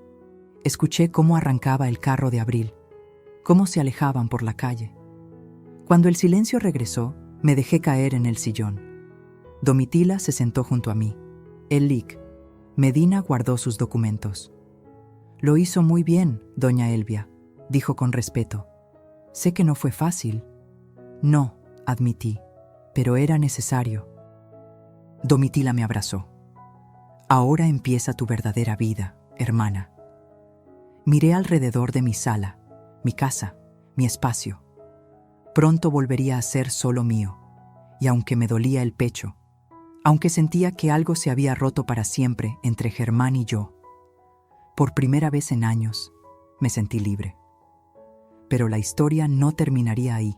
Escuché cómo arrancaba el carro de Abril, cómo se alejaban por la calle. Cuando el silencio regresó, me dejé caer en el sillón. Domitila se sentó junto a mí. Elic, Medina guardó sus documentos. Lo hizo muy bien, doña Elvia, dijo con respeto. Sé que no fue fácil. No, admití, pero era necesario. Domitila me abrazó. Ahora empieza tu verdadera vida, hermana. Miré alrededor de mi sala, mi casa, mi espacio. Pronto volvería a ser solo mío, y aunque me dolía el pecho, aunque sentía que algo se había roto para siempre entre Germán y yo, por primera vez en años me sentí libre. Pero la historia no terminaría ahí.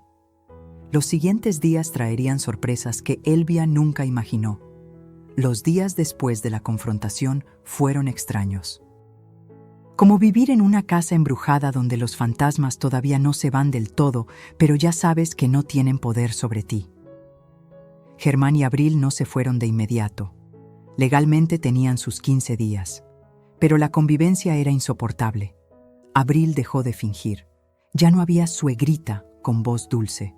Los siguientes días traerían sorpresas que Elvia nunca imaginó. Los días después de la confrontación fueron extraños. Como vivir en una casa embrujada donde los fantasmas todavía no se van del todo, pero ya sabes que no tienen poder sobre ti. Germán y Abril no se fueron de inmediato. Legalmente tenían sus 15 días. Pero la convivencia era insoportable. Abril dejó de fingir. Ya no había suegrita con voz dulce.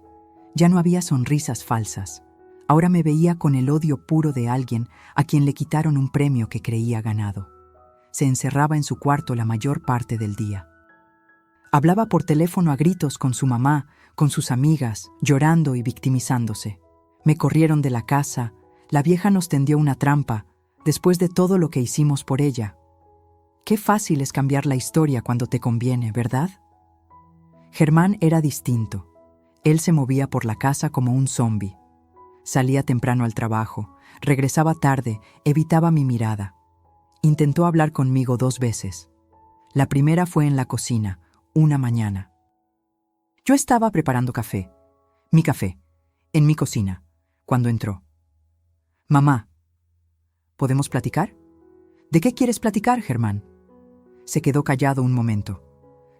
Ya no había sonrisas falsas. Ahora me veía con el odio puro de alguien a quien le quitaron un premio que creía ganado. Se encerraba en su cuarto la mayor parte del día. Hablaba por teléfono a gritos con su mamá, con sus amigas, llorando y victimizándose. Me corrieron de la casa, la vieja nos tendió una trampa, después de todo lo que hicimos por ella. Qué fácil es cambiar la historia cuando te conviene, ¿verdad? Germán era distinto. Él se movía por la casa como un zombi. Salía temprano al trabajo, regresaba tarde, evitaba mi mirada. Intentó hablar conmigo 2 veces. La primera fue en la cocina, una mañana. Yo estaba preparando café, mi café, en mi cocina, cuando entró. Mamá, ¿podemos platicar? ¿De qué quieres platicar, Germán? Se quedó callado un momento.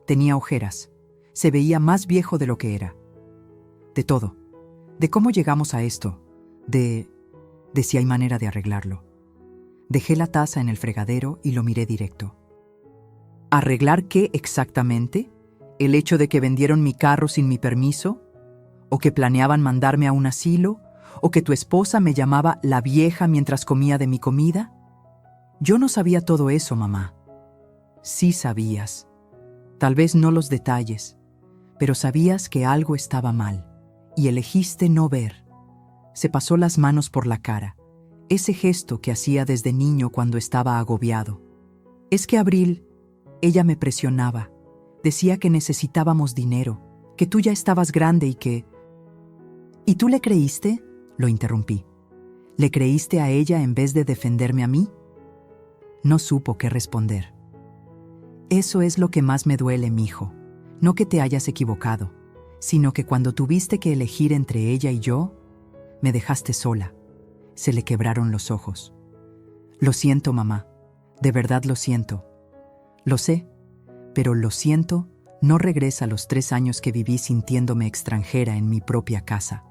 Tenía ojeras. Se veía más viejo de lo que era. De todo. De cómo llegamos a esto. De si hay manera de arreglarlo. Dejé la taza en el fregadero y lo miré directo. ¿Arreglar qué exactamente? ¿El hecho de que vendieron mi carro sin mi permiso? ¿O que planeaban mandarme a un asilo? ¿O que tu esposa me llamaba la vieja mientras comía de mi comida? Yo no sabía todo eso, mamá. Sí sabías. Tal vez no los detalles, pero sabías que algo estaba mal, y elegiste no ver. Se pasó las manos por la cara, ese gesto que hacía desde niño cuando estaba agobiado. Es que Abril, ella me presionaba, Decía que necesitábamos dinero, que tú ya estabas grande y que... ¿Y tú le creíste?, lo interrumpí. ¿Le creíste a ella en vez de defenderme a mí? No supo qué responder. Eso es lo que más me duele, mijo. No que te hayas equivocado, sino que cuando tuviste que elegir entre ella y yo, me dejaste sola. Se le quebraron los ojos. Lo siento, mamá. De verdad lo siento. Lo sé, pero lo siento no regresa los 3 años que viví sintiéndome extranjera en mi propia casa.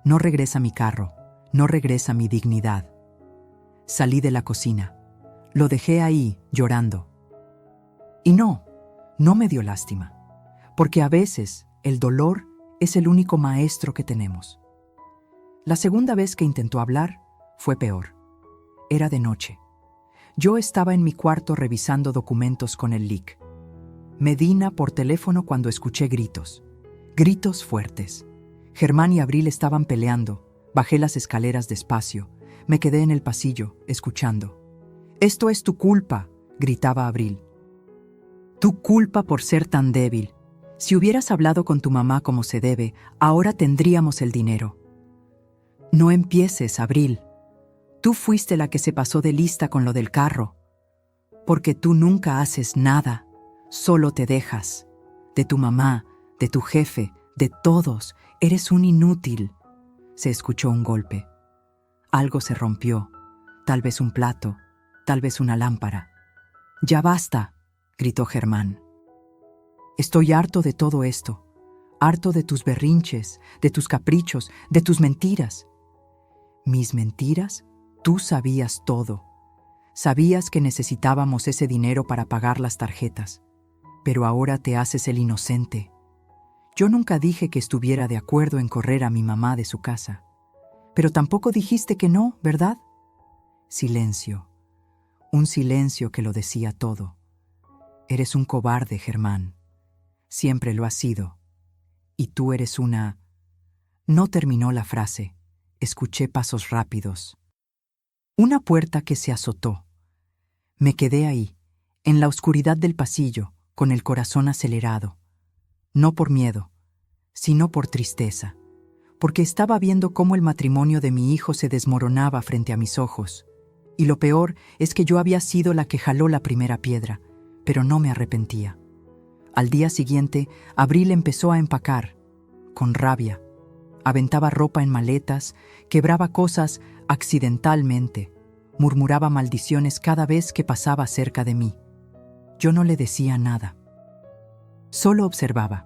No regresa mi carro, no regresa mi dignidad. Salí de la cocina. Lo dejé ahí, llorando. Y no me dio lástima, porque a veces el dolor es el único maestro que tenemos. La segunda vez que intentó hablar fue peor. Era de noche. Yo estaba en mi cuarto revisando documentos con el LIC. Medina por teléfono cuando escuché gritos. Gritos fuertes. Germán y Abril estaban peleando. Bajé las escaleras despacio. Me quedé en el pasillo, escuchando. «Esto es tu culpa», gritaba Abril. «Tu culpa por ser tan débil. Si hubieras hablado con tu mamá como se debe, ahora tendríamos el dinero». «No empieces, Abril. Tú fuiste la que se pasó de lista con lo del carro. Porque tú nunca haces nada, solo te dejas. De tu mamá, de tu jefe, de todos, eres un inútil». Se escuchó un golpe. Algo se rompió, tal vez un plato, tal vez una lámpara. «Ya basta», gritó Germán. «Estoy harto de todo esto, harto de tus berrinches, de tus caprichos, de tus mentiras». «¿Mis mentiras? Tú sabías todo. Sabías que necesitábamos ese dinero para pagar las tarjetas, pero ahora te haces el inocente. Yo nunca dije que estuviera de acuerdo en correr a mi mamá de su casa, pero tampoco dijiste que no, ¿verdad?» Silencio. Un silencio que lo decía todo. «Eres un cobarde, Germán. Siempre lo has sido. Y tú eres una...» No terminó la frase. Escuché pasos rápidos. Una puerta que se azotó. Me quedé ahí, en la oscuridad del pasillo, con el corazón acelerado. No por miedo, sino por tristeza, porque estaba viendo cómo el matrimonio de mi hijo se desmoronaba frente a mis ojos. Y lo peor es que yo había sido la que jaló la primera piedra, pero no me arrepentía. Al día siguiente, Abril empezó a empacar, con rabia. Aventaba ropa en maletas, quebraba cosas accidentalmente, murmuraba maldiciones cada vez que pasaba cerca de mí. Yo no le decía nada. Solo observaba,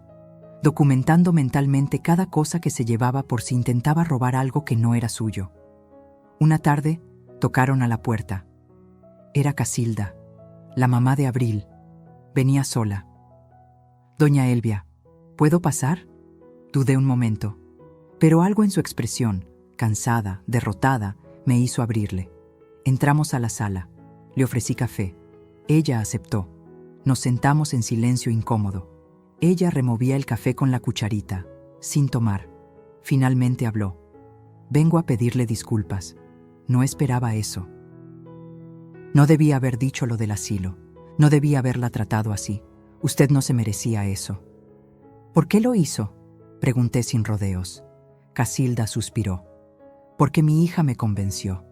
documentando mentalmente cada cosa que se llevaba por si intentaba robar algo que no era suyo. Una tarde, tocaron a la puerta. Era Casilda, la mamá de Abril. Venía sola. «Doña Elvia, ¿puedo pasar?». Dudé un momento, pero algo en su expresión, cansada, derrotada, me hizo abrirle. Entramos a la sala. Le ofrecí café. Ella aceptó. Nos sentamos en silencio incómodo. Ella removía el café con la cucharita, sin tomar. Finalmente habló. «Vengo a pedirle disculpas. No esperaba eso. No debía haber dicho lo del asilo. No debía haberla tratado así. Usted no se merecía eso». «¿Por qué lo hizo?», pregunté sin rodeos. Casilda suspiró. «Porque mi hija me convenció.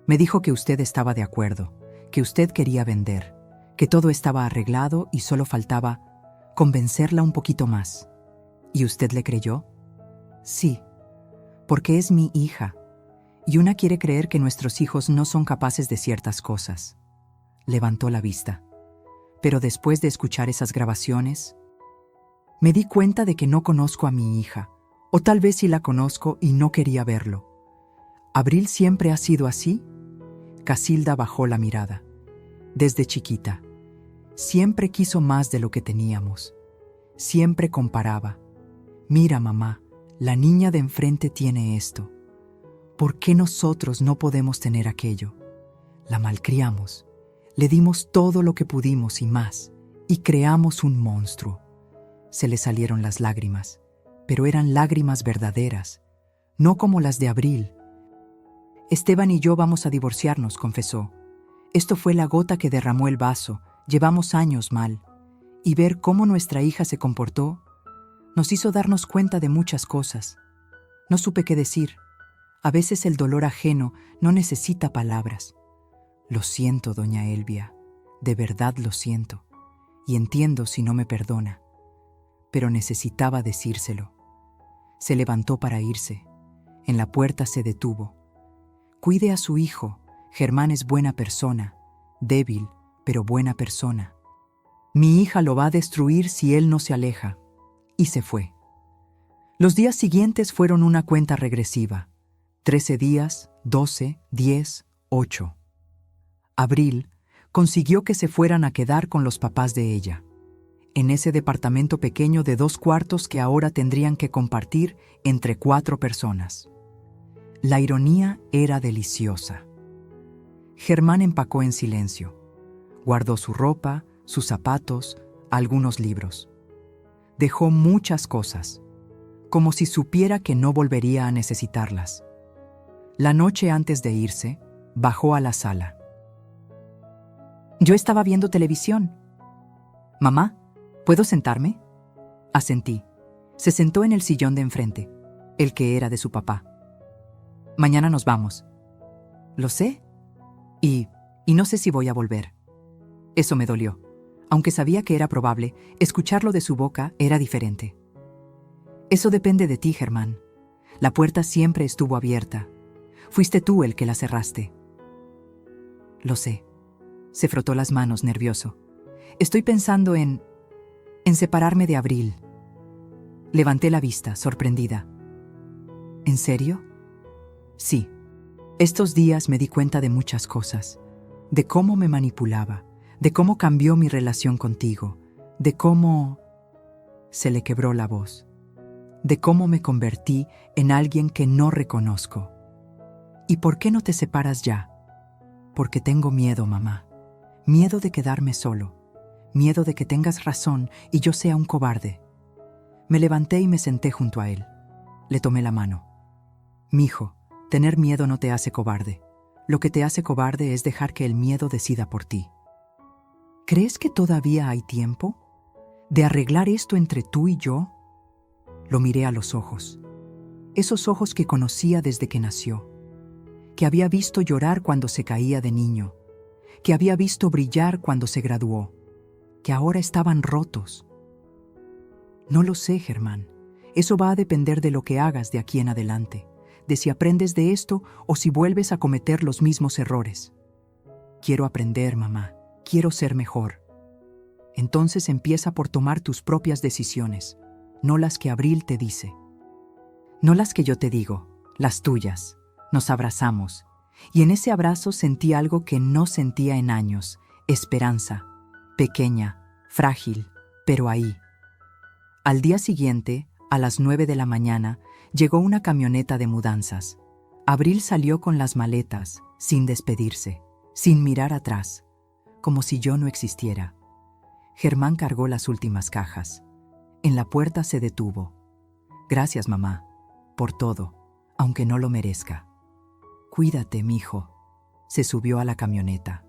Me dijo que usted estaba de acuerdo, que usted quería vender, que todo estaba arreglado y solo faltaba convencerla un poquito más». «¿Y usted le creyó?». «Sí, porque es mi hija. Y una quiere creer que nuestros hijos no son capaces de ciertas cosas». Levantó la vista. Pero después de escuchar esas grabaciones, me di cuenta de que no conozco a mi hija, o tal vez sí la conozco y no quería verlo. ¿Abril siempre ha sido así?». Casilda bajó la mirada. «Desde chiquita. Siempre quiso más de lo que teníamos. Siempre comparaba. Mira, mamá, la niña de enfrente tiene esto. ¿Por qué nosotros no podemos tener aquello? La malcriamos. Le dimos todo lo que pudimos y más, y creamos un monstruo». Se le salieron las lágrimas, pero eran lágrimas verdaderas, no como las de Abril. «Esteban y yo vamos a divorciarnos», confesó. «Esto fue la gota que derramó el vaso, llevamos años mal. Y ver cómo nuestra hija se comportó nos hizo darnos cuenta de muchas cosas. No supe qué decir. A veces el dolor ajeno no necesita palabras. Lo siento, doña Elvia, de verdad lo siento, y entiendo si no me perdona, pero necesitaba decírselo. Se levantó para irse. En la puerta se detuvo. Cuide a su hijo. Germán es buena persona, débil, pero buena persona. Mi hija lo va a destruir si él no se aleja. Y se fue. Los días siguientes fueron una cuenta regresiva. 13 días, 12, 10, 8. Abril consiguió que se fueran a quedar con los papás de ella, en ese departamento pequeño de 2 cuartos que ahora tendrían que compartir entre 4 personas. La ironía era deliciosa. Germán empacó en silencio. Guardó su ropa, sus zapatos, algunos libros. Dejó muchas cosas, como si supiera que no volvería a necesitarlas. La noche antes de irse, bajó a la sala. Yo estaba viendo televisión. Mamá, ¿puedo sentarme? Asentí. Se sentó en el sillón de enfrente, el que era de su papá. Mañana nos vamos. Lo sé. Y no sé si voy a volver. Eso me dolió. Aunque sabía que era probable, escucharlo de su boca era diferente. Eso depende de ti, Germán. La puerta siempre estuvo abierta. Fuiste tú el que la cerraste. Lo sé. Se frotó las manos, nervioso. Estoy pensando en separarme de Abril. Levanté la vista, sorprendida. ¿En serio? Sí. Estos días me di cuenta de muchas cosas. De cómo me manipulaba, de cómo cambió mi relación contigo, de cómo... Se le quebró la voz. De cómo me convertí en alguien que no reconozco. ¿Y por qué no te separas ya? Porque tengo miedo, mamá. Miedo de quedarme solo. Miedo de que tengas razón y yo sea un cobarde. Me levanté y me senté junto a él. Le tomé la mano. Mijo, tener miedo no te hace cobarde. Lo que te hace cobarde es dejar que el miedo decida por ti. ¿Crees que todavía hay tiempo de arreglar esto entre tú y yo? Lo miré a los ojos. Esos ojos que conocía desde que nació. Que había visto llorar cuando se caía de niño. Que había visto brillar cuando se graduó. Que ahora estaban rotos. No lo sé, Germán. Eso va a depender de lo que hagas de aquí en adelante, de si aprendes de esto o si vuelves a cometer los mismos errores. Quiero aprender, mamá. Quiero ser mejor. Entonces empieza por tomar tus propias decisiones, no las que Abril te dice. No las que yo te digo, las tuyas. Nos abrazamos, y en ese abrazo sentí algo que no sentía en años, esperanza. Pequeña, frágil, pero ahí. Al día siguiente, a las 9 de la mañana, llegó una camioneta de mudanzas. Abril salió con las maletas, sin despedirse, sin mirar atrás, como si yo no existiera. Germán cargó las últimas cajas. En la puerta se detuvo. Gracias, mamá, por todo, aunque no lo merezca. Cuídate, mijo. Se subió a la camioneta.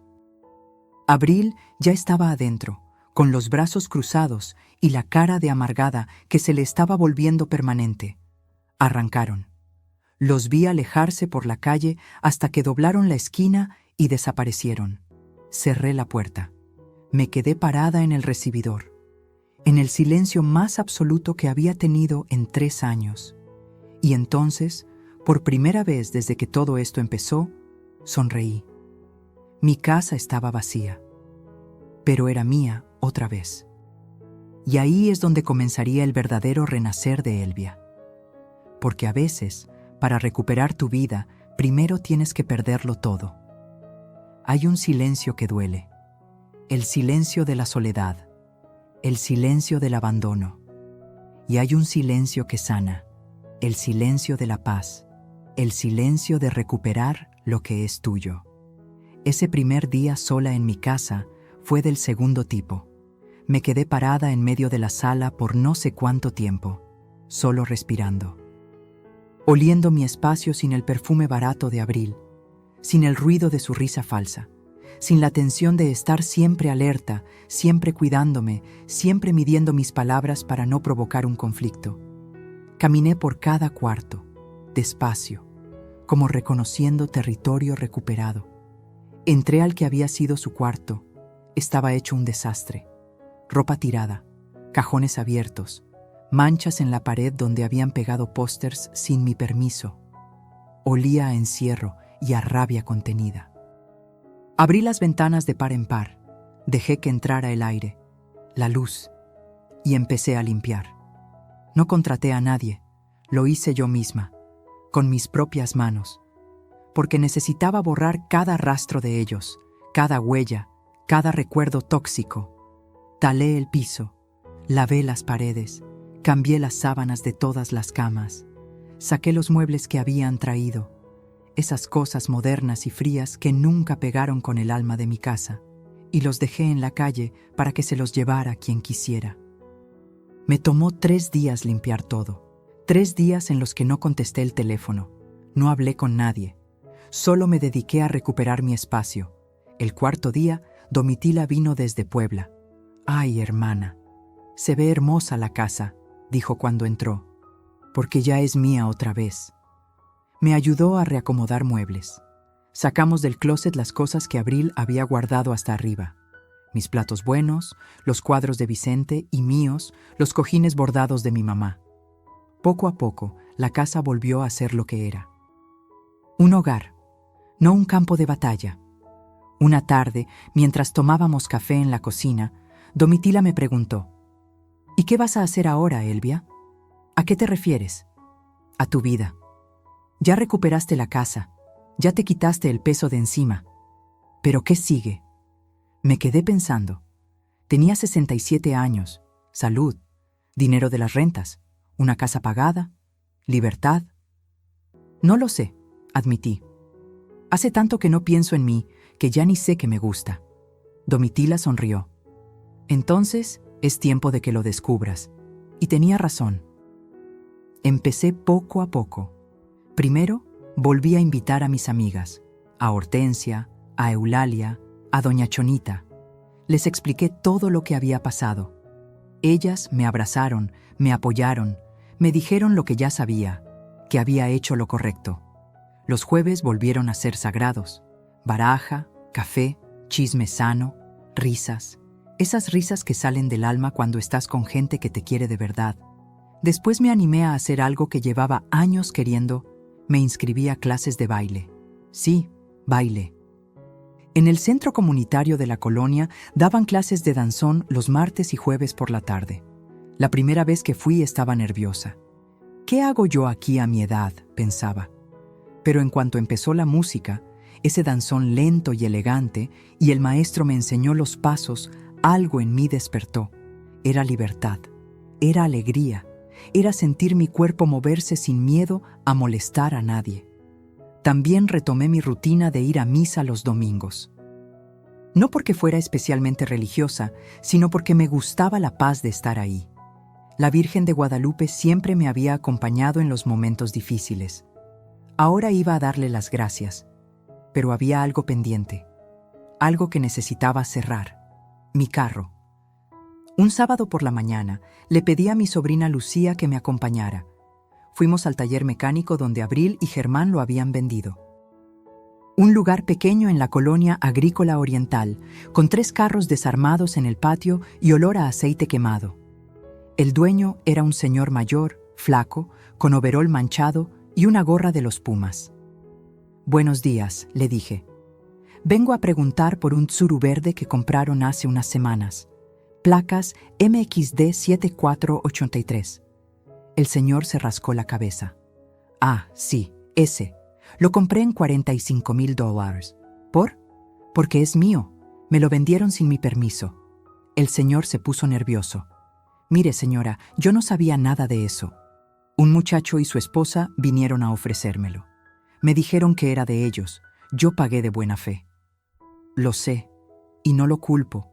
Abril ya estaba adentro, con los brazos cruzados y la cara de amargada que se le estaba volviendo permanente. Arrancaron. Los vi alejarse por la calle hasta que doblaron la esquina y desaparecieron. Cerré la puerta. Me quedé parada en el recibidor, en el silencio más absoluto que había tenido en 3 años. Y entonces, por primera vez desde que todo esto empezó, sonreí. Mi casa estaba vacía, pero era mía otra vez. Y ahí es donde comenzaría el verdadero renacer de Elvia. Porque a veces, para recuperar tu vida, primero tienes que perderlo todo. Hay un silencio que duele. El silencio de la soledad. El silencio del abandono. Y hay un silencio que sana. El silencio de la paz. El silencio de recuperar lo que es tuyo. Ese primer día sola en mi casa fue del segundo tipo. Me quedé parada en medio de la sala por no sé cuánto tiempo, solo respirando. Oliendo mi espacio sin el perfume barato de Abril, sin el ruido de su risa falsa, sin la tensión de estar siempre alerta, siempre cuidándome, siempre midiendo mis palabras para no provocar un conflicto. Caminé por cada cuarto, despacio, como reconociendo territorio recuperado. Entré al que había sido su cuarto. Estaba hecho un desastre. Ropa tirada, cajones abiertos, manchas en la pared donde habían pegado pósters sin mi permiso. Olía a encierro y a rabia contenida. Abrí las ventanas de par en par, dejé que entrara el aire, la luz, y empecé a limpiar. No contraté a nadie, lo hice yo misma, con mis propias manos, porque necesitaba borrar cada rastro de ellos, cada huella, cada recuerdo tóxico. Talé el piso, lavé las paredes, cambié las sábanas de todas las camas, saqué los muebles que habían traído, esas cosas modernas y frías que nunca pegaron con el alma de mi casa, y los dejé en la calle para que se los llevara quien quisiera. Me tomó 3 días limpiar todo, 3 días en los que no contesté el teléfono, no hablé con nadie, solo me dediqué a recuperar mi espacio. El 4.º día, Domitila vino desde Puebla. «Ay, hermana, se ve hermosa la casa», dijo cuando entró, «porque ya es mía otra vez». Me ayudó a reacomodar muebles. Sacamos del closet las cosas que Abril había guardado hasta arriba. Mis platos buenos, los cuadros de Vicente y míos, los cojines bordados de mi mamá. Poco a poco, la casa volvió a ser lo que era. Un hogar, no un campo de batalla. Una tarde, mientras tomábamos café en la cocina, Domitila me preguntó: «¿Y qué vas a hacer ahora, Elvia? ¿A qué te refieres?» «A tu vida. Ya recuperaste la casa, ya te quitaste el peso de encima. ¿Pero qué sigue?». Me quedé pensando. Tenía 67 años, salud, dinero de las rentas, una casa pagada, libertad. «No lo sé», admití. «Hace tanto que no pienso en mí que ya ni sé qué me gusta». Domitila sonrió. «Entonces es tiempo de que lo descubras». Y tenía razón. Empecé poco a poco. Primero, volví a invitar a mis amigas, a Hortensia, a Eulalia, a doña Chonita. Les expliqué todo lo que había pasado. Ellas me abrazaron, me apoyaron, me dijeron lo que ya sabía, que había hecho lo correcto. Los jueves volvieron a ser sagrados. Baraja, café, chisme sano, risas. Esas risas que salen del alma cuando estás con gente que te quiere de verdad. Después me animé a hacer algo que llevaba años queriendo. Me inscribí a clases de baile. Sí, baile. En el centro comunitario de la colonia daban clases de danzón los martes y jueves por la tarde. La primera vez que fui estaba nerviosa. «¿Qué hago yo aquí a mi edad?», pensaba. Pero en cuanto empezó la música, ese danzón lento y elegante, y el maestro me enseñó los pasos, algo en mí despertó. Era libertad, era alegría, era sentir mi cuerpo moverse sin miedo a molestar a nadie. También retomé mi rutina de ir a misa los domingos. No porque fuera especialmente religiosa, sino porque me gustaba la paz de estar ahí. La Virgen de Guadalupe siempre me había acompañado en los momentos difíciles. Ahora iba a darle las gracias, pero había algo pendiente, algo que necesitaba cerrar: mi carro. Un sábado por la mañana le pedí a mi sobrina Lucía que me acompañara. Fuimos al taller mecánico donde Abril y Germán lo habían vendido. Un lugar pequeño en la colonia agrícola oriental, con 3 carros desarmados en el patio y olor a aceite quemado. El dueño era un señor mayor, flaco, con overol manchado y una gorra de los Pumas. «Buenos días», le dije. «Vengo a preguntar por un Tsuru verde que compraron hace unas semanas. Placas MXD 7483. El señor se rascó la cabeza. «Ah, sí, ese. Lo compré en $45,000. ¿Por? Porque es mío. Me lo vendieron sin mi permiso». El señor se puso nervioso. «Mire, señora, yo no sabía nada de eso. Un muchacho y su esposa vinieron a ofrecérmelo. Me dijeron que era de ellos. Yo pagué de buena fe». «Lo sé, y no lo culpo,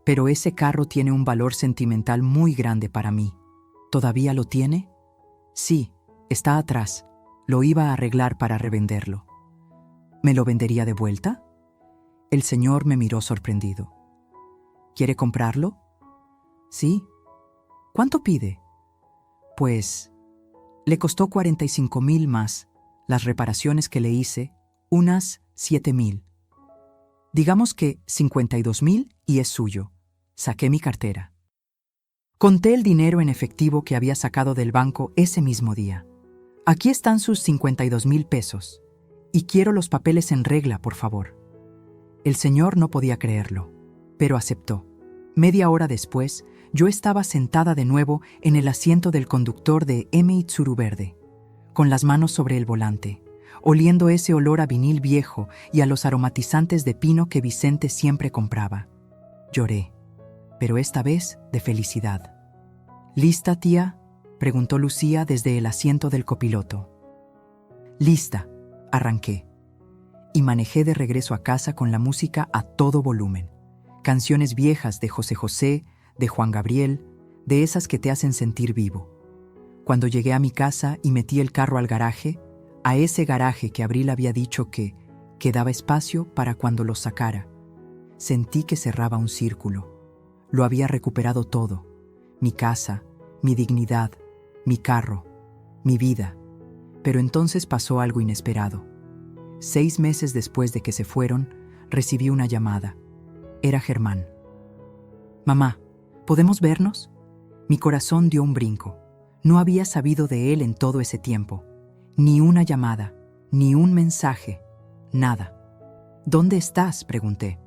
pero ese carro tiene un valor sentimental muy grande para mí». «¿Todavía lo tiene?» «Sí, está atrás. Lo iba a arreglar para revenderlo». «¿Me lo vendería de vuelta?» El señor me miró sorprendido. ¿Quiere comprarlo? Sí. ¿Cuánto pide? Pues, le costó 45,000 más las reparaciones que le hice, unas 7,000. Digamos que 52,000 y es suyo. Saqué mi cartera. Conté el dinero en efectivo que había sacado del banco ese mismo día. Aquí están sus 52,000 pesos. Y quiero los papeles en regla, por favor. El señor no podía creerlo, pero aceptó. Media hora después, yo estaba sentada de nuevo en el asiento del conductor de Itsuru Verde, con las manos sobre el volante, oliendo ese olor a vinil viejo y a los aromatizantes de pino que Vicente siempre compraba. Lloré, pero esta vez de felicidad. ¿Lista, tía?, preguntó Lucía desde el asiento del copiloto. Lista, arranqué. Y manejé de regreso a casa con la música a todo volumen. Canciones viejas de José José, de Juan Gabriel, de esas que te hacen sentir vivo. Cuando llegué a mi casa y metí el carro al garaje, a ese garaje que Abril había dicho que quedaba espacio para cuando lo sacara, sentí que cerraba un círculo. Lo había recuperado todo: mi casa, mi dignidad, mi carro, mi vida. Pero entonces pasó algo inesperado. 6 meses después de que se fueron, recibí una llamada. Era Germán. «Mamá, ¿podemos vernos?» Mi corazón dio un brinco. No había sabido de él en todo ese tiempo. Ni una llamada, ni un mensaje, nada. «¿Dónde estás?», pregunté.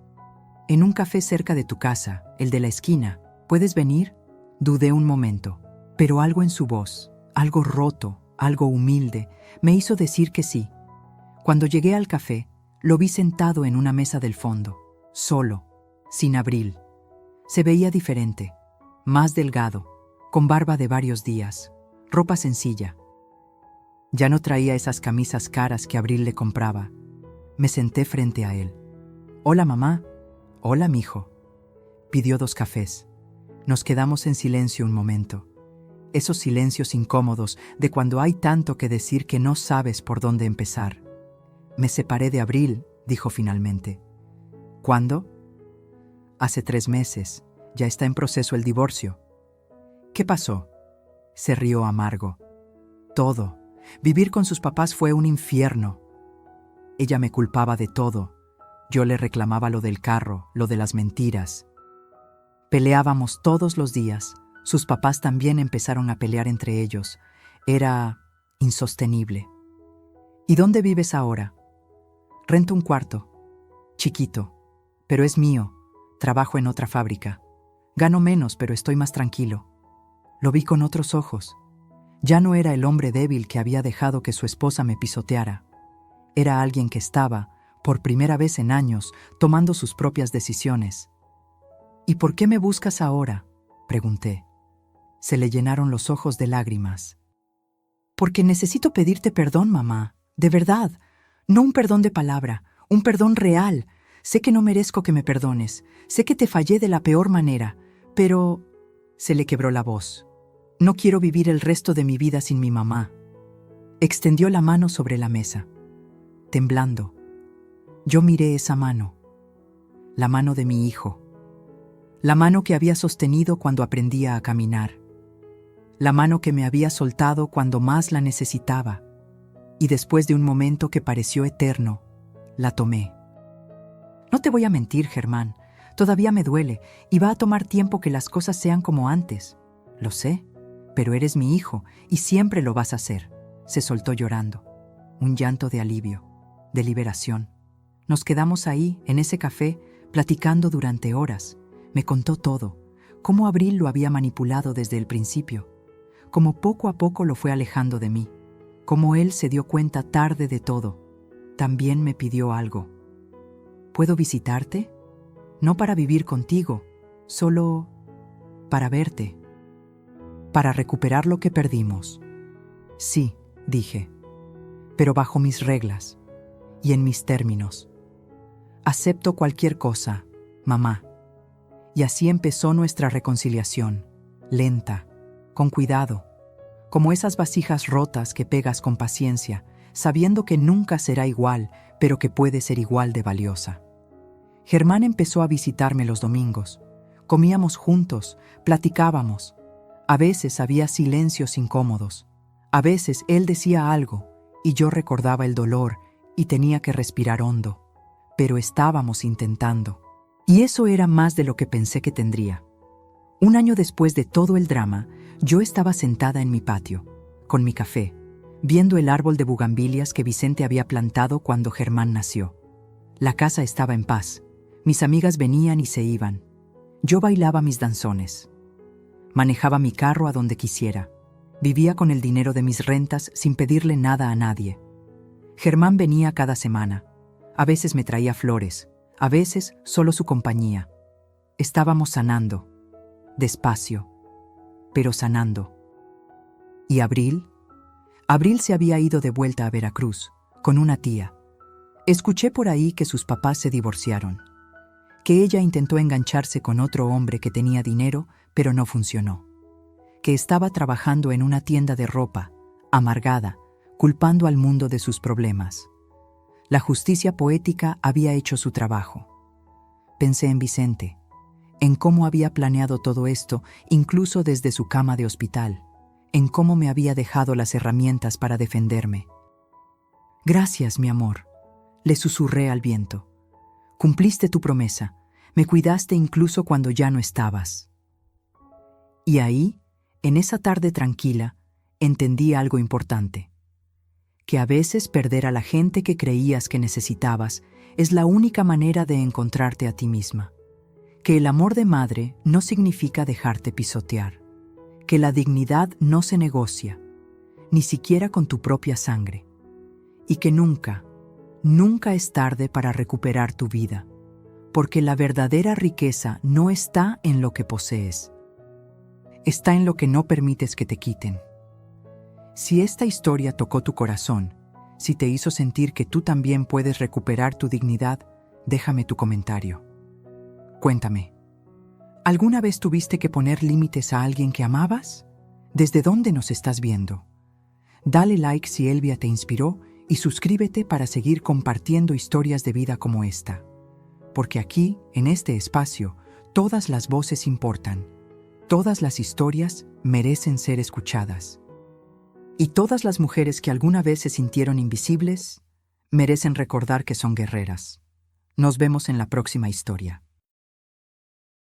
«En un café cerca de tu casa, el de la esquina. ¿Puedes venir?» Dudé un momento, pero algo en su voz, algo roto, algo humilde, me hizo decir que sí. Cuando llegué al café, lo vi sentado en una mesa del fondo, solo, sin Abril. Se veía diferente, más delgado, con barba de varios días, ropa sencilla. Ya no traía esas camisas caras que Abril le compraba. Me senté frente a él. «Hola, mamá». «Hola, mijo». Pidió 2 cafés. Nos quedamos en silencio un momento. Esos silencios incómodos de cuando hay tanto que decir que no sabes por dónde empezar. «Me separé de Abril», dijo finalmente. «¿Cuándo?» «Hace 3 meses. Ya está en proceso el divorcio». «¿Qué pasó?» Se rió amargo. «Todo. Vivir con sus papás fue un infierno. Ella me culpaba de todo. Yo le reclamaba lo del carro, lo de las mentiras. Peleábamos todos los días. Sus papás también empezaron a pelear entre ellos. Era insostenible». «¿Y dónde vives ahora?» «Rento un cuarto. Chiquito. Pero es mío. Trabajo en otra fábrica. Gano menos, pero estoy más tranquilo». Lo vi con otros ojos. Ya no era el hombre débil que había dejado que su esposa me pisoteara. Era alguien que estaba, por primera vez en años, tomando sus propias decisiones. «¿Y por qué me buscas ahora?», pregunté. Se le llenaron los ojos de lágrimas. «Porque necesito pedirte perdón, mamá. De verdad. No un perdón de palabra, un perdón real. Sé que no merezco que me perdones. Sé que te fallé de la peor manera. Pero…» Se le quebró la voz. «No quiero vivir el resto de mi vida sin mi mamá». Extendió la mano sobre la mesa, temblando. Yo miré esa mano. La mano de mi hijo. La mano que había sostenido cuando aprendía a caminar. La mano que me había soltado cuando más la necesitaba. Y después de un momento que pareció eterno, la tomé. «No te voy a mentir, Germán. Todavía me duele y va a tomar tiempo que las cosas sean como antes. Lo sé, pero eres mi hijo y siempre lo vas a hacer». Se soltó llorando. Un llanto de alivio, de liberación. Nos quedamos ahí, en ese café, platicando durante horas. Me contó todo, cómo Abril lo había manipulado desde el principio, cómo poco a poco lo fue alejando de mí, cómo él se dio cuenta tarde de todo. También me pidió algo. «¿Puedo visitarte? No para vivir contigo, solo para verte, para recuperar lo que perdimos». «Sí», dije, «pero bajo mis reglas y en mis términos. Acepto cualquier cosa, mamá». Y así empezó nuestra reconciliación, lenta, con cuidado, como esas vasijas rotas que pegas con paciencia, sabiendo que nunca será igual, pero que puede ser igual de valiosa. Germán empezó a visitarme los domingos. Comíamos juntos, platicábamos. A veces había silencios incómodos. A veces él decía algo y yo recordaba el dolor y tenía que respirar hondo. Pero estábamos intentando. Y eso era más de lo que pensé que tendría. Un año después de todo el drama, yo estaba sentada en mi patio, con mi café, viendo el árbol de bugambilias que Vicente había plantado cuando Germán nació. La casa estaba en paz. Mis amigas venían y se iban. Yo bailaba mis danzones. Manejaba mi carro a donde quisiera. Vivía con el dinero de mis rentas sin pedirle nada a nadie. Germán venía cada semana. A veces me traía flores, a veces solo su compañía. Estábamos sanando, despacio, pero sanando. ¿Y Abril? Abril se había ido de vuelta a Veracruz, con una tía. Escuché por ahí que sus papás se divorciaron, que ella intentó engancharse con otro hombre que tenía dinero, pero no funcionó, que estaba trabajando en una tienda de ropa, amargada, culpando al mundo de sus problemas. La justicia poética había hecho su trabajo. Pensé en Vicente, en cómo había planeado todo esto, incluso desde su cama de hospital, en cómo me había dejado las herramientas para defenderme. «Gracias, mi amor», le susurré al viento. «Cumpliste tu promesa, me cuidaste incluso cuando ya no estabas». Y ahí, en esa tarde tranquila, entendí algo importante. Que a veces perder a la gente que creías que necesitabas es la única manera de encontrarte a ti misma. Que el amor de madre no significa dejarte pisotear. Que la dignidad no se negocia, ni siquiera con tu propia sangre. Y que nunca, nunca es tarde para recuperar tu vida, porque la verdadera riqueza no está en lo que posees. Está en lo que no permites que te quiten. Si esta historia tocó tu corazón, si te hizo sentir que tú también puedes recuperar tu dignidad, déjame tu comentario. Cuéntame, ¿alguna vez tuviste que poner límites a alguien que amabas? ¿Desde dónde nos estás viendo? Dale like si Elvia te inspiró y suscríbete para seguir compartiendo historias de vida como esta. Porque aquí, en este espacio, todas las voces importan. Todas las historias merecen ser escuchadas. Y todas las mujeres que alguna vez se sintieron invisibles merecen recordar que son guerreras. Nos vemos en la próxima historia.